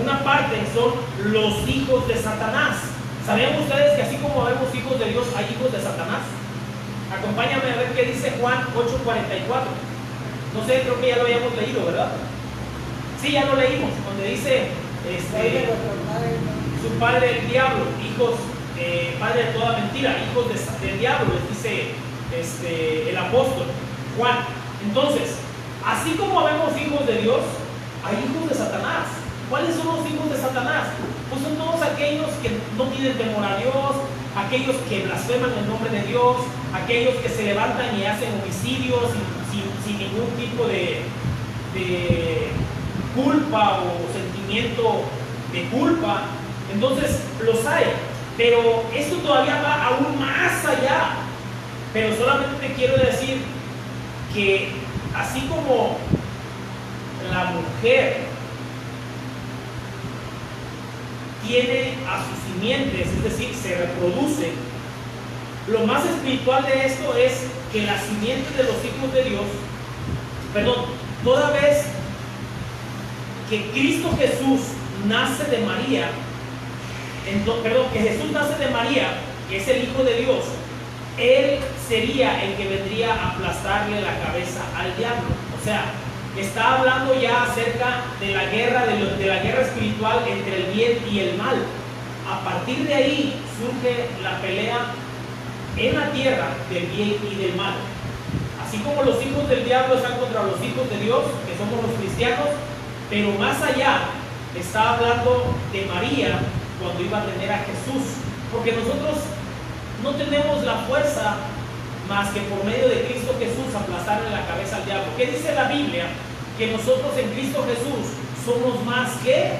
una parte, son los hijos de Satanás. ¿Sabían ustedes que así como vemos hijos de Dios, hay hijos de Satanás? Acompáñame a ver qué dice Juan 8:44. No sé, creo que ya lo habíamos leído, ¿verdad? Sí, ya lo leímos, donde dice su padre el diablo, hijos, padre de toda mentira, hijos del diablo, les dice el apóstol Juan. Entonces, así como vemos hijos de Dios, hay hijos de Satanás. ¿Cuáles son los hijos de Satanás? Pues son todos aquellos que no tienen temor a Dios, aquellos que blasfeman el nombre de Dios, aquellos que se levantan y hacen homicidios sin ningún tipo de culpa o sentimiento de culpa. Entonces los hay, pero esto todavía va aún más allá. Pero solamente te quiero decir que así como la mujer tiene a sus simientes, es decir, se reproduce, lo más espiritual de esto es que la simiente de los hijos de Dios, toda vez que Cristo Jesús nace de María, que Jesús nace de María, que es el Hijo de Dios, Él sería el que vendría a aplastarle la cabeza al diablo. O sea, está hablando ya acerca de la guerra, de la guerra espiritual entre el bien y el mal. A partir de ahí surge la pelea en la tierra del bien y del mal. Así como los hijos del diablo están contra los hijos de Dios, que somos los cristianos, pero más allá está hablando de María cuando iba a tener a Jesús, porque nosotros no tenemos la fuerza más que por medio de Cristo Jesús aplastarle la cabeza al diablo. ¿Qué dice la Biblia? Que nosotros en Cristo Jesús somos más que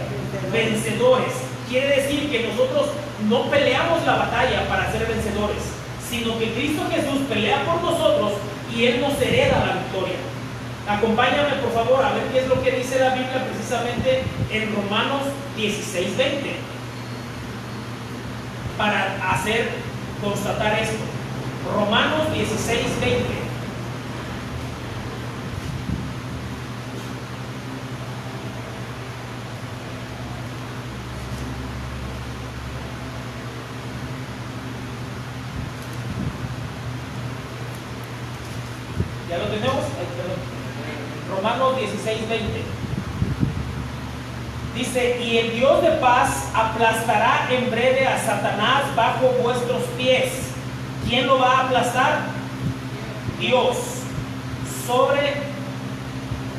vencedores. Quiere decir que nosotros no peleamos la batalla para ser vencedores, sino que Cristo Jesús pelea por nosotros y Él nos hereda la victoria. Acompáñame por favor a ver qué es lo que dice la Biblia precisamente en Romanos 16:20 para constatar esto. Romanos 16:20. ¿Ya lo tenemos? Romanos 16:20. Dice, y el Dios de paz aplastará en breve a Satanás bajo vuestros pies. ¿Quién lo va a aplastar? Dios.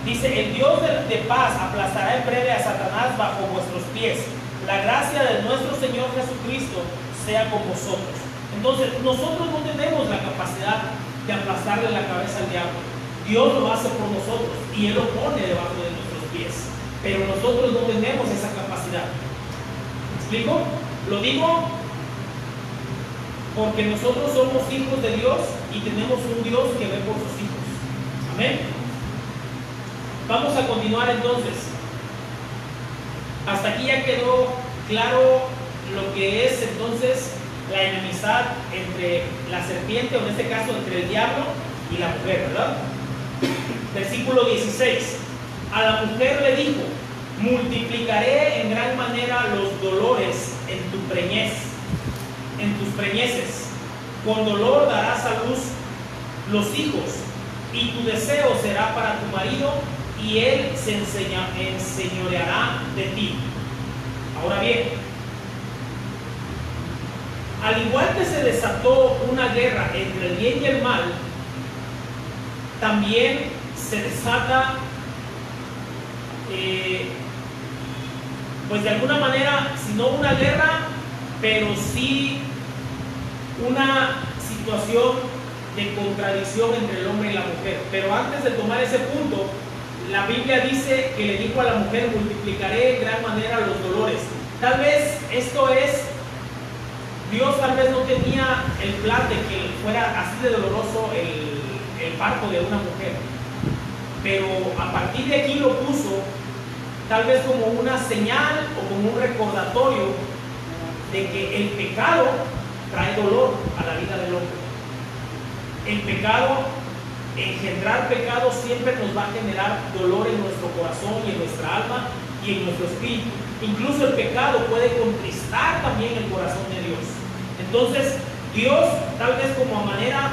Dice, el Dios de paz aplastará en breve a Satanás bajo vuestros pies. La gracia de nuestro Señor Jesucristo sea con vosotros. Entonces, nosotros no tenemos la capacidad de aplastarle la cabeza al diablo. Dios lo hace por nosotros y Él lo pone debajo de nuestros pies. Pero nosotros no tenemos esa capacidad. ¿Me explico? Lo digo porque nosotros somos hijos de Dios y tenemos un Dios que ve por sus hijos. Amén. Vamos a continuar entonces. Hasta aquí ya quedó claro lo que es entonces la enemistad entre la serpiente, o en este caso entre el diablo y la mujer, ¿verdad? Versículo 16. A la mujer le dijo, multiplicaré en gran manera los dolores en tu preñez, en tus preñeces. Con dolor darás a luz los hijos, y tu deseo será para tu marido, y él se enseñoreará de ti. Ahora bien, al igual que se desató una guerra entre el bien y el mal, también se desata, pues de alguna manera, si no una guerra, pero sí una situación de contradicción entre el hombre y la mujer. Pero antes de tomar ese punto, la Biblia dice que le dijo a la mujer, multiplicaré en gran manera los dolores. Tal vez esto es, Dios tal vez no tenía el plan de que fuera así de doloroso el parto de una mujer, pero a partir de aquí lo puso tal vez como una señal o como un recordatorio de que el pecado trae dolor a la vida del hombre. El pecado, engendrar pecado siempre nos va a generar dolor en nuestro corazón y en nuestra alma y en nuestro espíritu. Incluso el pecado puede contristar también el corazón de Dios. Entonces, Dios, tal vez como a manera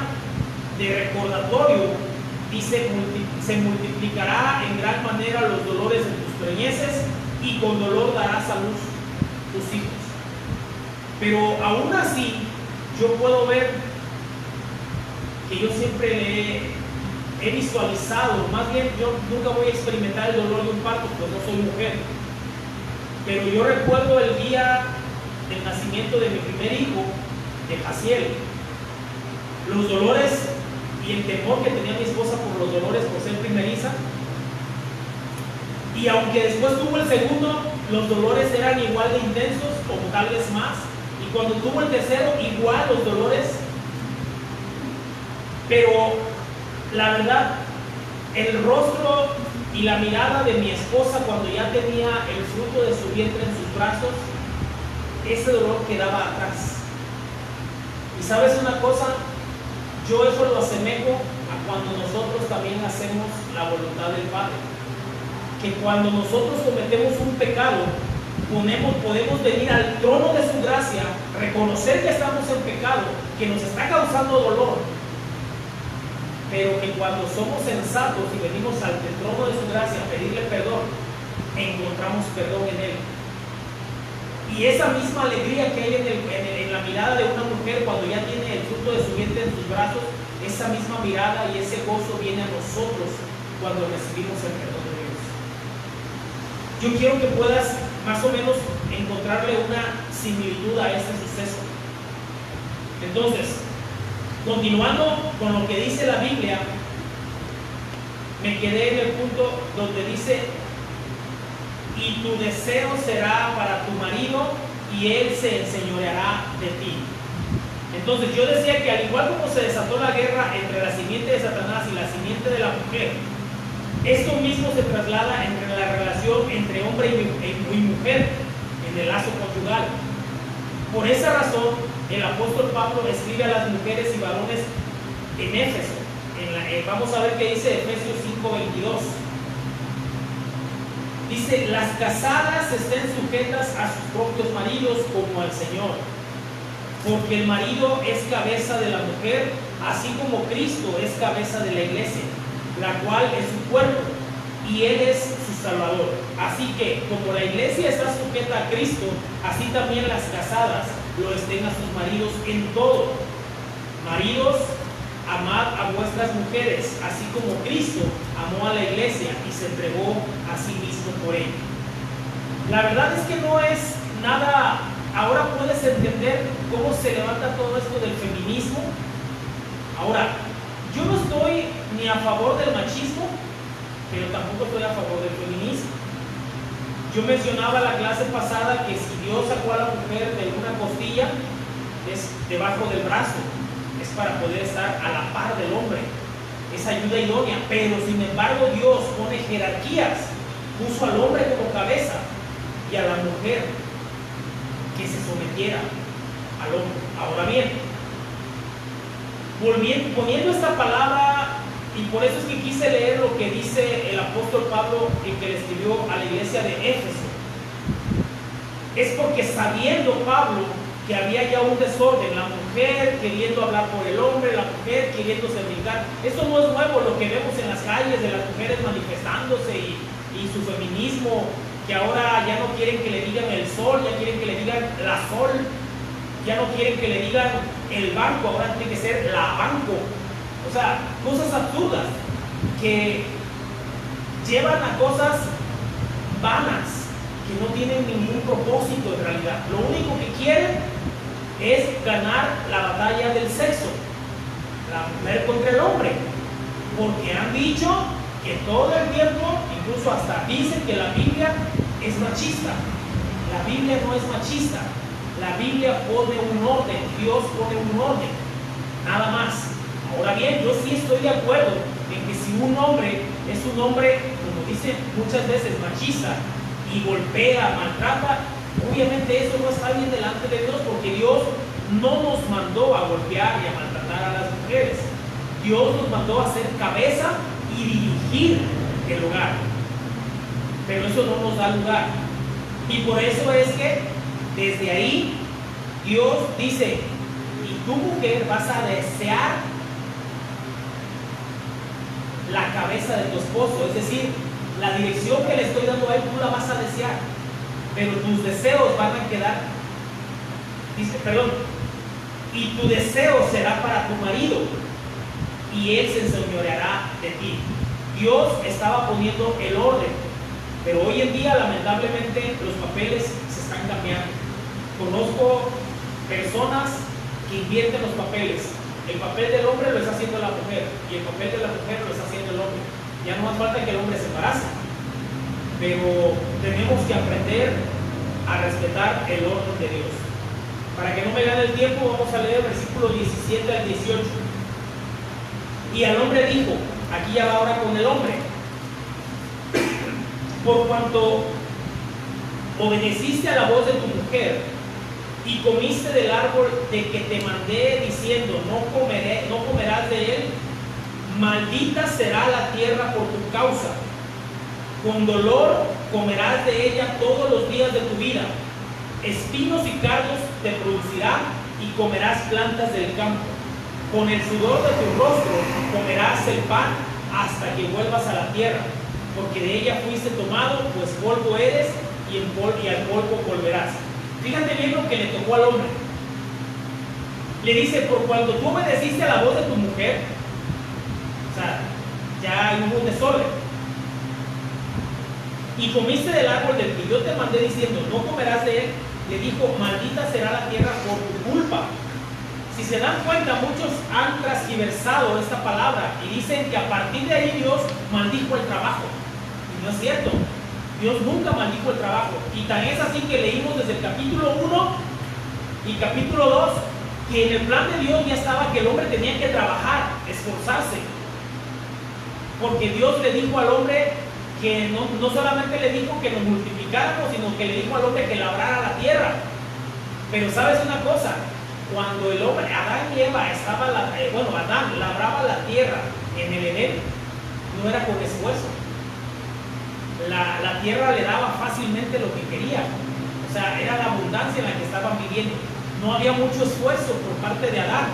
de recordatorio, dice, se multiplicará en gran manera los dolores en tus preñeces, y con dolor darás a luz tus hijos. Pero aún así, yo puedo ver que yo siempre he visualizado, más bien yo nunca voy a experimentar el dolor de un parto, pues no soy mujer, pero yo recuerdo el día del nacimiento de mi primer hijo, de Jaciel. Los dolores y el temor que tenía mi esposa por los dolores por ser primeriza. Y aunque después tuvo el segundo, los dolores eran igual de intensos o tal vez más. Y cuando tuvo el tercero, igual los dolores. Pero la verdad, el rostro y la mirada de mi esposa cuando ya tenía el fruto de su vientre en sus brazos, ese dolor quedaba atrás. Y sabes una cosa, yo eso lo asemejo a cuando nosotros también hacemos la voluntad del Padre. Que cuando nosotros cometemos un pecado, podemos venir al trono de su gracia, reconocer que estamos en pecado, que nos está causando dolor, pero que cuando somos sensatos y venimos al trono de su gracia a pedirle perdón, encontramos perdón en Él. Y esa misma alegría que hay en la mirada de una mujer cuando ya tiene el fruto de su vientre en sus brazos, esa misma mirada y ese gozo viene a nosotros cuando recibimos el perdón de Dios. Yo quiero que puedas más o menos encontrarle una similitud a este suceso. Entonces, continuando con lo que dice la Biblia, me quedé en el punto donde dice: y tu deseo será para tu marido y él se enseñoreará de ti. Entonces yo decía que al igual como se desató la guerra entre la simiente de Satanás y la simiente de la mujer, esto mismo se traslada entre la relación entre hombre y mujer en el lazo conyugal. Por esa razón, el apóstol Pablo escribe a las mujeres y varones en Éfeso. Vamos a ver qué dice Efesios 5:22. Dice: las casadas estén sujetas a sus propios maridos como al Señor, porque el marido es cabeza de la mujer, así como Cristo es cabeza de la iglesia, la cual es su cuerpo, y Él es su Salvador. Así que, como la iglesia está sujeta a Cristo, así también las casadas lo estén a sus maridos en todo. Maridos, amad a vuestras mujeres, así como Cristo amó a la iglesia y se entregó a sí mismo por ella. La verdad es que no es nada. Ahora puedes entender cómo se levanta todo esto del feminismo. Ahora, yo no estoy ni a favor del machismo, pero tampoco estoy a favor del feminismo. Yo mencionaba la clase pasada que si Dios sacó a la mujer de una costilla, es debajo del brazo, es para poder estar a la par del hombre, es ayuda idónea. Pero sin embargo Dios pone jerarquías, puso al hombre como cabeza y a la mujer que se sometiera al hombre. Ahora bien, poniendo esta palabra, y por eso es que quise leer lo que dice el apóstol Pablo, el que le escribió a la iglesia de Éfeso, es porque sabiendo Pablo que había ya un desorden, la mujer queriendo hablar por el hombre, la mujer queriéndose brincar. Esto no es nuevo, lo que vemos en las calles de las mujeres manifestándose y su feminismo, que ahora ya no quieren que le digan el sol, ya quieren que le digan la sol, ya no quieren que le digan el banco, ahora tiene que ser la banco. O sea, cosas absurdas que llevan a cosas vanas, que no tienen ningún propósito en realidad. Lo único que quieren es ganar la batalla del sexo, la mujer contra el hombre, porque han dicho que todo el tiempo, incluso hasta dicen que la Biblia es machista. La Biblia no es machista. La Biblia pone un orden, Dios pone un orden, nada más. Ahora bien, yo sí estoy de acuerdo en que si un hombre es un hombre, como dicen muchas veces, machista, y golpea, maltrata, obviamente eso no está bien delante de Dios, porque Dios no nos mandó a golpear y a maltratar a las mujeres. Dios nos mandó a ser cabeza y dirigir el hogar, pero eso no nos da lugar. Y por eso es que desde ahí Dios dice: y tu mujer vas a desear la cabeza de tu esposo, es decir, la dirección que le estoy dando a él, tú la vas a desear, pero tus deseos van a quedar, y tu deseo será para tu marido, y él se enseñoreará de ti. Dios estaba poniendo el orden, pero hoy en día lamentablemente los papeles se están cambiando. Conozco personas que invierten los papeles. El papel del hombre lo está haciendo la mujer y el papel de la mujer lo está haciendo el hombre. Ya no hace falta que el hombre se embarace, pero tenemos que aprender a respetar el orden de Dios. Para que no me gane el tiempo, vamos a leer el versículo 17 al 18. Y al hombre dijo, aquí ya va ahora con el hombre, por cuanto obedeciste a la voz de tu mujer y comiste del árbol de que te mandé diciendo, no comerás de él, maldita será la tierra por tu causa. Con dolor comerás de ella todos los días de tu vida. Espinos y cardos te producirá y comerás plantas del campo. Con el sudor de tu rostro comerás el pan hasta que vuelvas a la tierra, porque de ella fuiste tomado, pues polvo eres y al polvo volverás. Fíjate bien lo que le tocó al hombre. Le dice, por cuando tú obedeciste a la voz de tu mujer, o sea, ya hubo un desorden, y comiste del árbol del que yo te mandé diciendo, no comerás de él, le dijo, maldita será la tierra por tu culpa. Si se dan cuenta, muchos han transgiversado esta palabra y dicen que a partir de ahí Dios maldijo el trabajo. Y no es cierto. Dios nunca maldijo el trabajo. Y tan es así que leímos desde el capítulo 1 y capítulo 2 que en el plan de Dios ya estaba que el hombre tenía que trabajar, esforzarse. Porque Dios le dijo al hombre que no solamente le dijo que nos multiplicáramos, sino que le dijo al hombre que labrara la tierra. Pero ¿sabes una cosa? Cuando el hombre, Adán y Eva Adán labraba la tierra en el Edén, no era con esfuerzo. La tierra le daba fácilmente lo que quería. O sea, era la abundancia en la que estaban viviendo. No había mucho esfuerzo por parte de Adán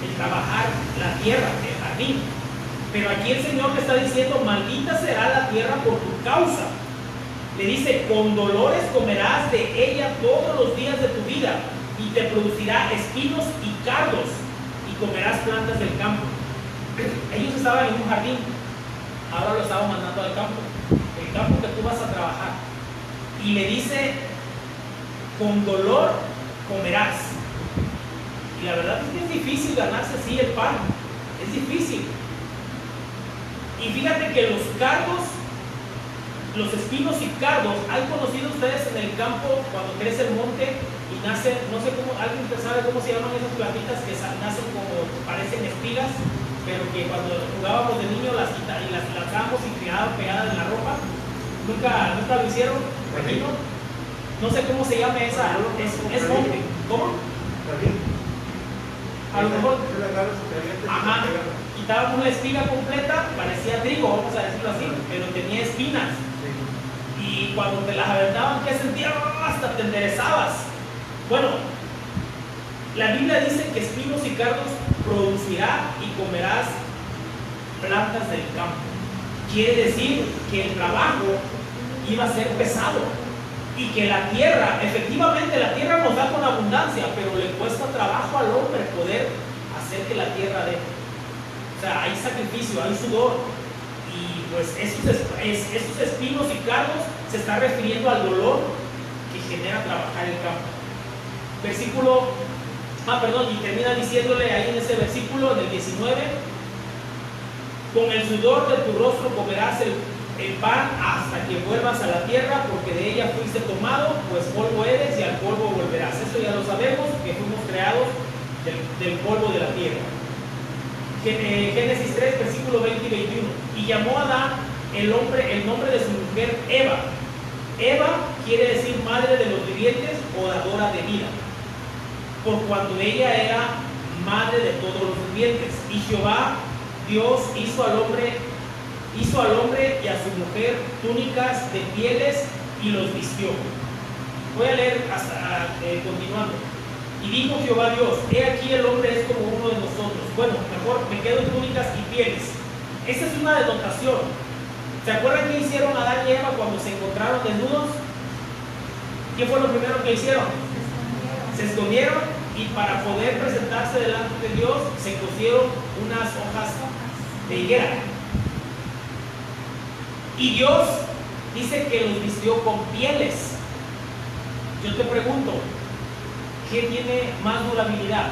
el trabajar la tierra, el jardín. Pero aquí el Señor le está diciendo, maldita será la tierra por tu causa. Le dice, con dolores comerás de ella todos los días de tu vida, y te producirá espinos y cardos, y comerás plantas del campo. Ellos estaban en un jardín, ahora lo estaban mandando al campo, el campo que tú vas a trabajar. Y le dice, con dolor comerás. Y la verdad es que es difícil ganarse así el pan, es difícil. Y fíjate que los cardos, los espinos y cardos, ¿han conocido ustedes en el campo cuando crece el monte y nacen, no sé cómo, alguien sabe cómo se llaman esas plantitas que nacen como, parecen espigas, pero que cuando jugábamos de niño las quitábamos y las lanzábamos y quedaban pegadas en la ropa? ¿Nunca lo hicieron? ¿Imagino? No sé cómo se llama esa, es monte. ¿Cómo? A lo mejor. Ajá. Quitábamos una espiga completa, parecía trigo, vamos a decirlo así, pero tenía espinas. Y cuando te las aventaban, ¿qué sentías? Hasta te enderezabas. Bueno, la Biblia dice que espinos y cardos producirá y comerás plantas del campo. Quiere decir que el trabajo iba a ser pesado y que la tierra, efectivamente la tierra nos da con abundancia, pero le cuesta trabajo al hombre poder hacer que la tierra dé. O sea, hay sacrificio, hay sudor. Y pues esos espinos y cardos se está refiriendo al dolor que genera trabajar el campo. Y termina diciéndole ahí en ese versículo, en el 19, con el sudor de tu rostro comerás el pan hasta que vuelvas a la tierra, porque de ella fuiste tomado, pues polvo eres y al polvo volverás. Eso ya lo sabemos, que fuimos creados del polvo de la tierra. Génesis 3, versículo 20 y 21. Y llamó a Adán el nombre de su mujer Eva. Eva quiere decir madre de los vivientes o dadora de vida, por cuanto ella era madre de todos los vivientes. Y Jehová Dios hizo al hombre y a su mujer túnicas de pieles y los vistió. Voy a leer hasta continuando. Y dijo Jehová Dios, he aquí el hombre es como uno de nosotros. Bueno, mejor me quedo en túnicas y pieles. Esa es una denotación. ¿Se acuerdan qué hicieron Adán y Eva cuando se encontraron desnudos? ¿Qué fue lo primero que hicieron? Se escondieron, y para poder presentarse delante de Dios se cosieron unas hojas de higuera. Y Dios dice que los vistió con pieles. Yo te pregunto, ¿qué tiene más durabilidad?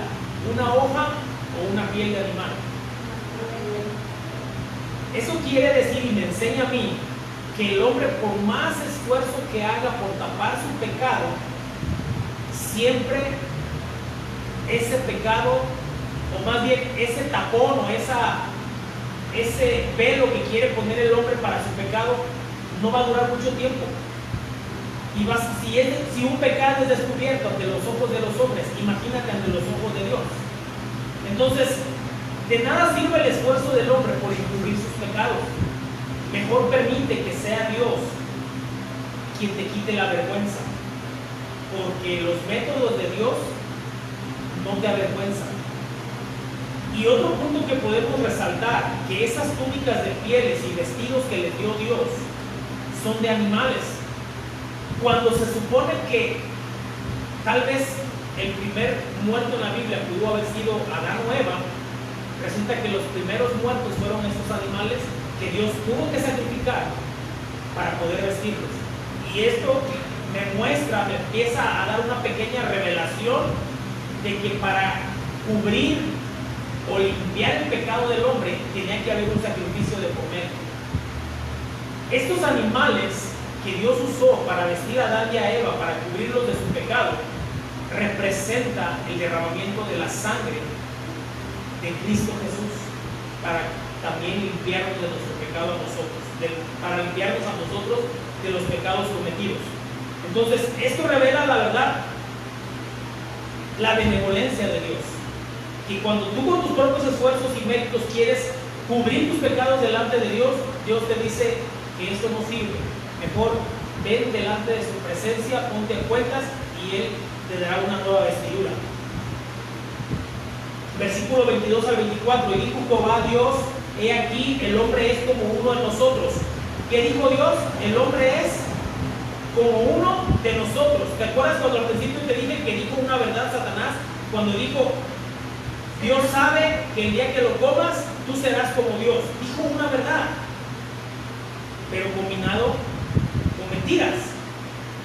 una hoja o una piel de animal. Eso quiere decir, y me enseña a mí, que el hombre, por más esfuerzo que haga por tapar su pecado, siempre ese pecado, o más bien ese tapón o ese velo que quiere poner el hombre para su pecado, no va a durar mucho tiempo. Y si un pecado es descubierto ante los ojos de los hombres, imagínate ante los ojos de Dios. Entonces, de nada sirve el esfuerzo del hombre por encubrir sus pecados. Mejor permite que sea Dios quien te quite la vergüenza, porque los métodos de Dios no te avergüenzan. Y otro punto que podemos resaltar, que esas túnicas de pieles y vestidos que les dio Dios son de animales. Cuando se supone que tal vez el primer muerto en la Biblia pudo haber sido Adán o Eva, resulta que los primeros muertos fueron estos animales que Dios tuvo que sacrificar para poder vestirlos. Y esto me empieza a dar una pequeña revelación de que para cubrir o limpiar el pecado del hombre tenía que haber un sacrificio de por medio. Estos animales que Dios usó para vestir a Adán y a Eva, para cubrirlos de su pecado, representa el derramamiento de la sangre de Cristo Jesús para también limpiarnos de nuestro pecado a nosotros, para limpiarnos a nosotros de los pecados cometidos. Entonces, esto revela la verdad, la benevolencia de Dios. Y cuando tú con tus propios esfuerzos y méritos quieres cubrir tus pecados delante de Dios, Dios te dice que esto no sirve. Mejor ven delante de su presencia, ponte en cuentas y Él te dará una nueva vestidura. Versículo 22 al 24. Y dijo Jehová Dios: he aquí, el hombre es como uno de nosotros. ¿Qué dijo Dios? El hombre es como uno de nosotros. ¿Te acuerdas cuando al principio te dije que dijo una verdad Satanás? Cuando dijo, Dios sabe que el día que lo comas, tú serás como Dios. Dijo una verdad, pero combinado con mentiras.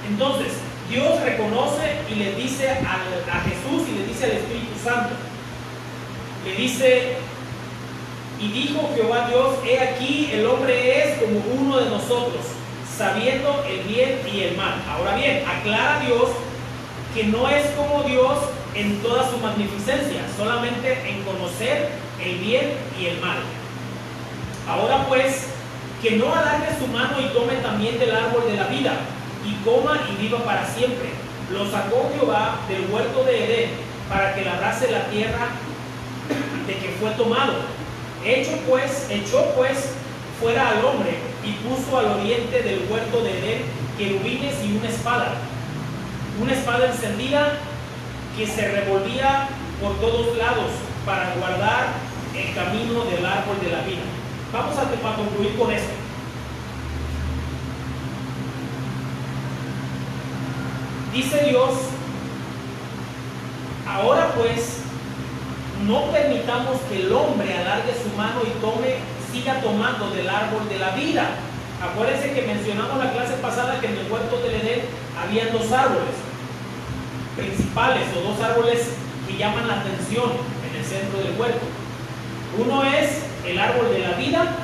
Entonces, Dios reconoce y le dice a Jesús y le dice al Espíritu Santo, le dice: y dijo Jehová Dios: he aquí, el hombre es como uno de nosotros, sabiendo el bien y el mal. Ahora bien, aclara Dios que no es como Dios en toda su magnificencia, solamente en conocer el bien y el mal. Ahora pues, que no alargue su mano y tome también del árbol de la vida, y coma y viva para siempre. Lo sacó Jehová del huerto de Edén para que labrase la tierra de que fue tomado. Echó pues fuera al hombre y puso al oriente del huerto de Edén querubines y una espada encendida que se revolvía por todos lados para guardar el camino del árbol de la vida. Vamos a concluir con esto. Dice Dios: ahora pues, no permitamos que el hombre alargue su mano y siga tomando del árbol de la vida. Acuérdense que mencionamos la clase pasada que en el huerto del Edén había dos árboles principales, o dos árboles que llaman la atención en el centro del huerto. Uno es el árbol de la vida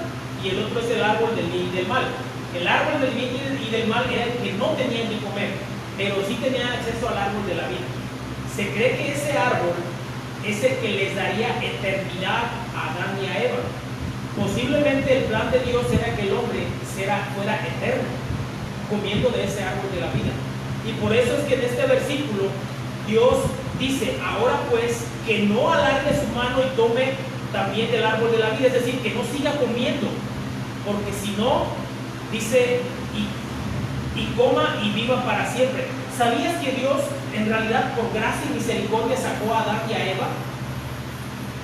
y el otro es el árbol del bien y del mal. El árbol del bien y del mal era el que no tenían que comer, pero sí tenían acceso al árbol de la vida. Se cree que ese árbol es el que les daría eternidad a Adán y a Eva. Posiblemente el plan de Dios era que el hombre fuera eterno, comiendo de ese árbol de la vida. Y por eso es que en este versículo Dios dice: ahora pues, que no alargue su mano y tome también del árbol de la vida, es decir, que no siga comiendo, porque si no, dice, y coma y viva para siempre. ¿Sabías que Dios en realidad por gracia y misericordia sacó a Adán y a Eva?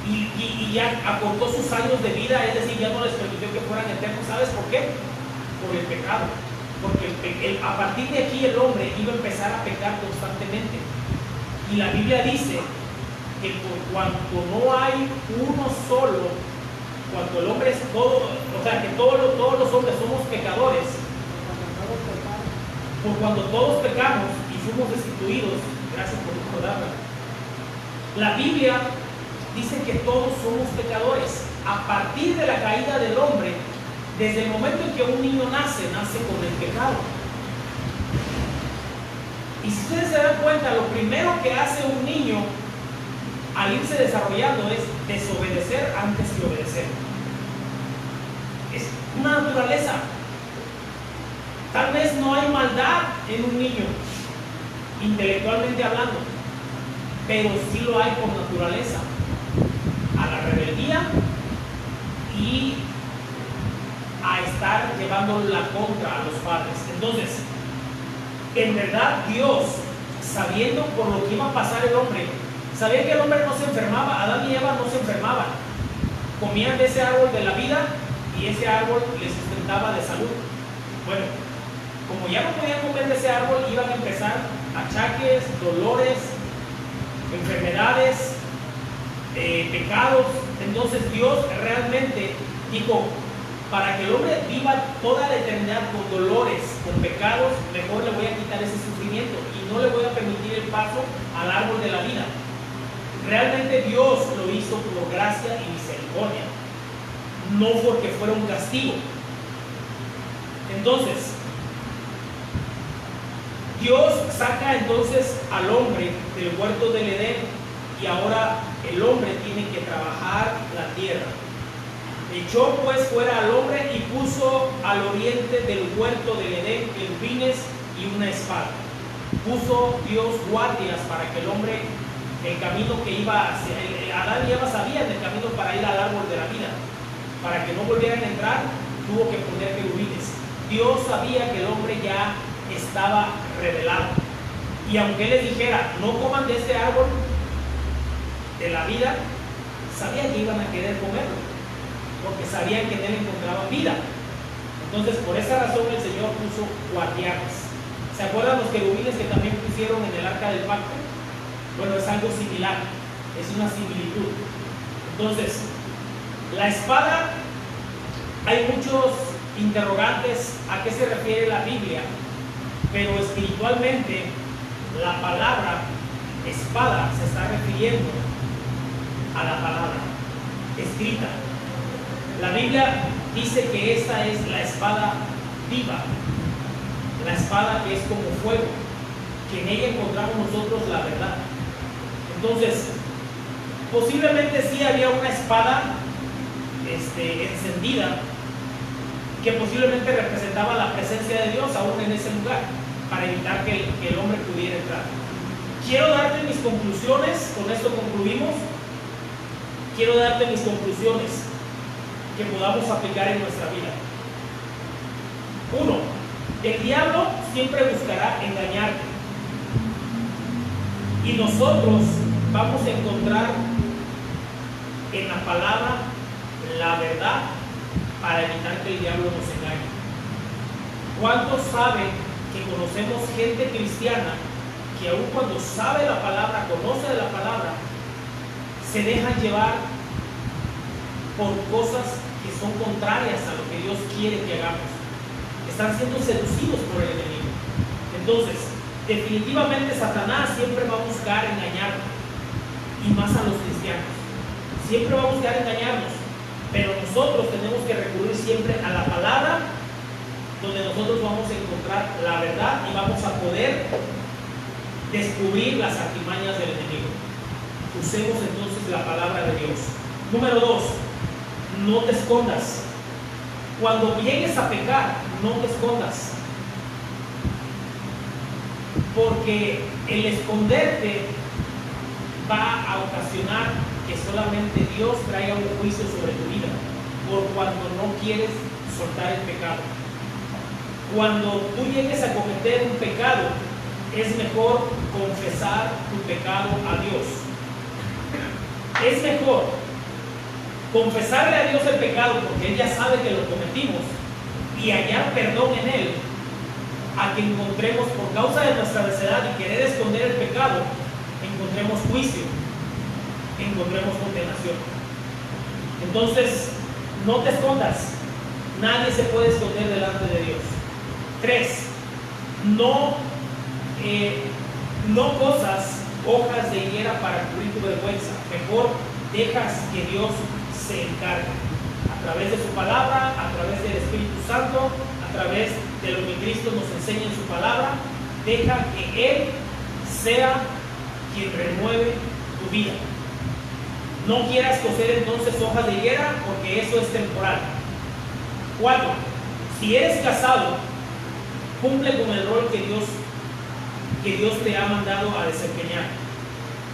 Y ya acortó sus años de vida, es decir, ya no les permitió que fueran eternos. ¿Sabes por qué? Por el pecado. Porque a partir de aquí el hombre iba a empezar a pecar constantemente. Y la Biblia dice que por cuanto no hay uno solo, cuando el hombre es todo, o sea que todos los hombres somos pecadores, por cuando todos pecamos y fuimos destituidos, gracias por recordarla. La Biblia dice que todos somos pecadores. A partir de la caída del hombre, desde el momento en que un niño nace con el pecado. Y si ustedes se dan cuenta, lo primero que hace un niño al irse desarrollando es desobedecer antes que obedecer. Es una naturaleza. Tal vez no hay maldad en un niño, intelectualmente hablando, pero sí lo hay por naturaleza, a la rebeldía y a estar llevando la contra a los padres. Entonces, en verdad Dios, sabiendo por lo que iba a pasar el hombre, sabía que el hombre no se enfermaba, Adán y Eva no se enfermaban, comían de ese árbol de la vida y ese árbol les sustentaba de salud. Bueno, como ya no podían comer de ese árbol, iban a empezar achaques, dolores, enfermedades, pecados. Entonces Dios realmente dijo, para que el hombre viva toda la eternidad con dolores, con pecados, mejor le voy a quitar ese sufrimiento y no le voy a permitir el paso al árbol de la vida. Realmente Dios lo hizo por gracia y misericordia, no porque fuera un castigo. Entonces, Dios saca entonces al hombre del huerto del Edén y ahora el hombre tiene que trabajar la tierra. Echó pues fuera al hombre y puso al oriente del huerto del Edén querubines y una espada. Puso Dios guardias para que el hombre, el camino que iba hacia Adán y Eva sabían del camino para ir al árbol de la vida. Para que no volvieran a entrar, tuvo que poner querubines. Dios sabía que el hombre ya estaba revelado. Y aunque él les dijera, no coman de este árbol de la vida, sabían que iban a querer comerlo, porque sabían que en él encontraban vida. Entonces, por esa razón el Señor puso guardianes. ¿Se acuerdan los querubines que también pusieron en el arca del pacto? Bueno, es algo similar, es una similitud. Entonces, la espada, hay muchos interrogantes a qué se refiere la Biblia, pero espiritualmente la palabra espada se está refiriendo a la palabra escrita. La Biblia dice que esta es la espada viva, la espada que es como fuego, que en ella encontramos nosotros la verdad. Entonces, posiblemente sí había una espada encendida que posiblemente representaba la presencia de Dios aún en ese lugar, para evitar que el hombre pudiera entrar. Quiero darte mis conclusiones, con esto concluimos. Quiero darte mis conclusiones que podamos aplicar en nuestra vida. 1. El diablo siempre buscará engañarte. Y nosotros vamos a encontrar en la palabra la verdad para evitar que el diablo nos engañe. ¿Cuántos saben que conocemos gente cristiana que aun cuando sabe la palabra, conoce de la palabra, se dejan llevar por cosas que son contrarias a lo que Dios quiere que hagamos? Están siendo seducidos por el enemigo. Entonces, definitivamente Satanás siempre va a buscar engañarnos, y más a los cristianos. Siempre va a buscar engañarnos, pero nosotros tenemos que recurrir siempre a la palabra, donde nosotros vamos a encontrar la verdad y vamos a poder descubrir las artimañas del enemigo. Usemos entonces la palabra de Dios. Número 2, no te escondas. Cuando llegues a pecar, no te escondas, porque el esconderte va a ocasionar que solamente Dios traiga un juicio sobre tu vida, por cuando no quieres soltar el pecado. Cuando tú llegues a cometer un pecado, es mejor confesar tu pecado a Dios. Es mejor confesarle a Dios el pecado, porque Él ya sabe que lo cometimos, y hallar perdón en Él, a que encontremos, por causa de nuestra necedad y querer esconder el pecado, encontremos juicio, encontremos condenación. Entonces, no te escondas. Nadie se puede esconder delante de Dios. 3, no cosas hojas de higuera para cubrir tu vergüenza. Mejor dejas que Dios se encargue a través de su palabra, a través del Espíritu Santo, a través de lo que Cristo nos enseña en su palabra. Deja que Él sea quien renueve tu vida. No quieras coser entonces hojas de higuera, porque eso es temporal. 4. Si eres casado, cumple con el rol que Dios te ha mandado a desempeñar,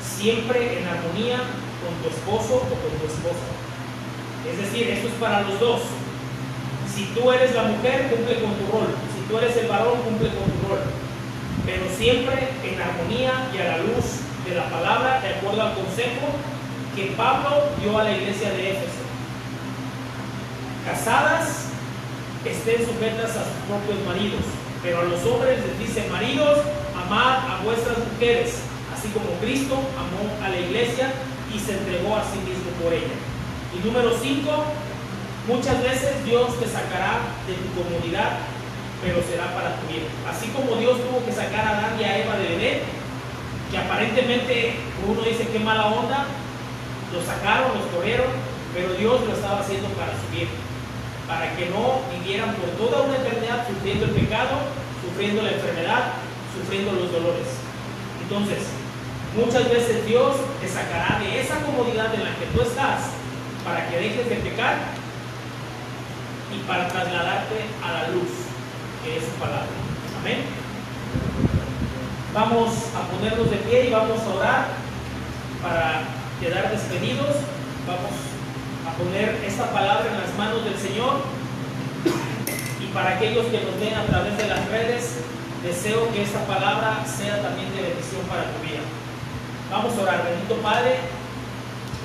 siempre en armonía con tu esposo o con tu esposa. Es decir, esto es para los dos. Si tú eres la mujer, cumple con tu rol. Si tú eres el varón, cumple con tu rol. Pero siempre en armonía y a la luz de la palabra, de acuerdo al consejo que Pablo dio a la iglesia de Éfeso. Casadas, estén sujetas a sus propios maridos, pero a los hombres les dice: maridos, amad a vuestras mujeres, así como Cristo amó a la iglesia y se entregó a sí mismo por ella. Y número 5, muchas veces Dios te sacará de tu comodidad, pero será para tu bien. Así como Dios tuvo que sacar a Adán y a Eva de Edén, que aparentemente uno dice qué mala onda, los sacaron, los corrieron, pero Dios lo estaba haciendo para su bien, para que no vivieran por toda una eternidad sufriendo el pecado, sufriendo la enfermedad, sufriendo los dolores. Entonces, muchas veces Dios te sacará de esa comodidad en la que tú estás para que dejes de pecar y para trasladarte a la luz, que es su palabra. Amén. Vamos a ponernos de pie y vamos a orar para quedar despedidos. Vamos a poner esta palabra en las manos del Señor, y para aquellos que nos ven a través de las redes, deseo que esta palabra sea también de bendición para tu vida. Vamos a orar. Bendito Padre,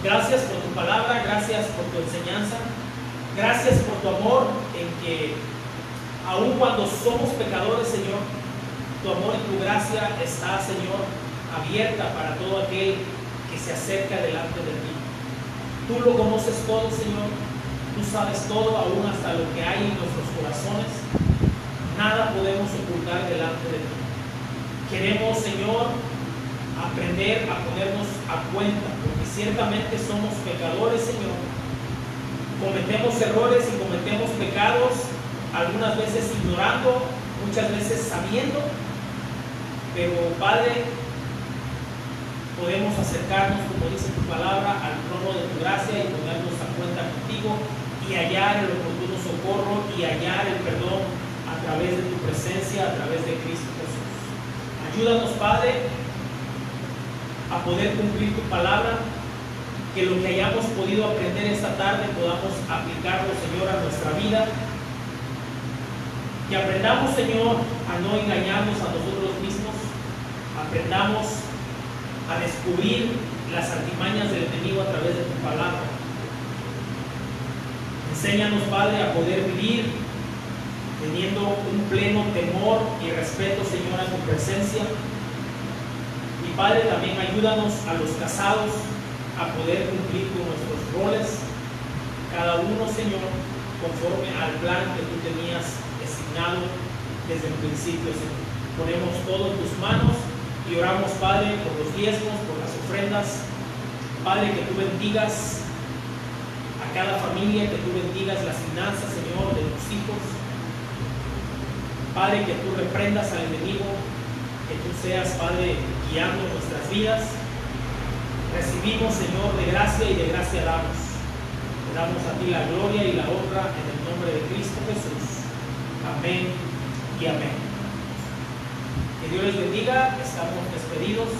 gracias por tu palabra, gracias por tu enseñanza, gracias por tu amor, en que aun cuando somos pecadores, Señor, tu amor y tu gracia está, Señor, abierta para todo aquel que se acerca delante de ti. Tú lo conoces todo, Señor. Tú sabes todo, aún hasta lo que hay en nuestros corazones. Nada podemos ocultar delante de ti. Queremos, Señor, aprender a ponernos a cuenta, porque ciertamente somos pecadores, Señor. Cometemos errores y cometemos pecados, algunas veces ignorando, muchas veces sabiendo. Pero, Padre, podemos acercarnos, como dice tu palabra, al trono de tu gracia y ponernos a cuenta contigo y hallar el oportuno socorro y hallar el perdón a través de tu presencia, a través de Cristo Jesús. Ayúdanos, Padre, a poder cumplir tu palabra, que lo que hayamos podido aprender esta tarde podamos aplicarlo, Señor, a nuestra vida. Que aprendamos, Señor, a no engañarnos a nosotros mismos. Aprendamos a descubrir las artimañas del enemigo a través de tu palabra. Enséñanos, Padre, a poder vivir teniendo un pleno temor y respeto, Señor, a tu presencia. Y, Padre, también ayúdanos a los casados a poder cumplir con nuestros roles, cada uno, Señor, conforme al plan que tú tenías designado desde el principio, Señor. Ponemos todo en tus manos y oramos, Padre, por los diezmos, por las ofrendas. Padre, que tú bendigas a cada familia, que tú bendigas las finanzas, Señor, de tus hijos. Padre, que tú reprendas al enemigo, que tú seas, Padre, guiando nuestras vidas. Recibimos, Señor, de gracia y de gracia damos. Te damos a ti la gloria y la honra en el nombre de Cristo Jesús. Amén y amén. Que Dios les bendiga. Estamos despedidos.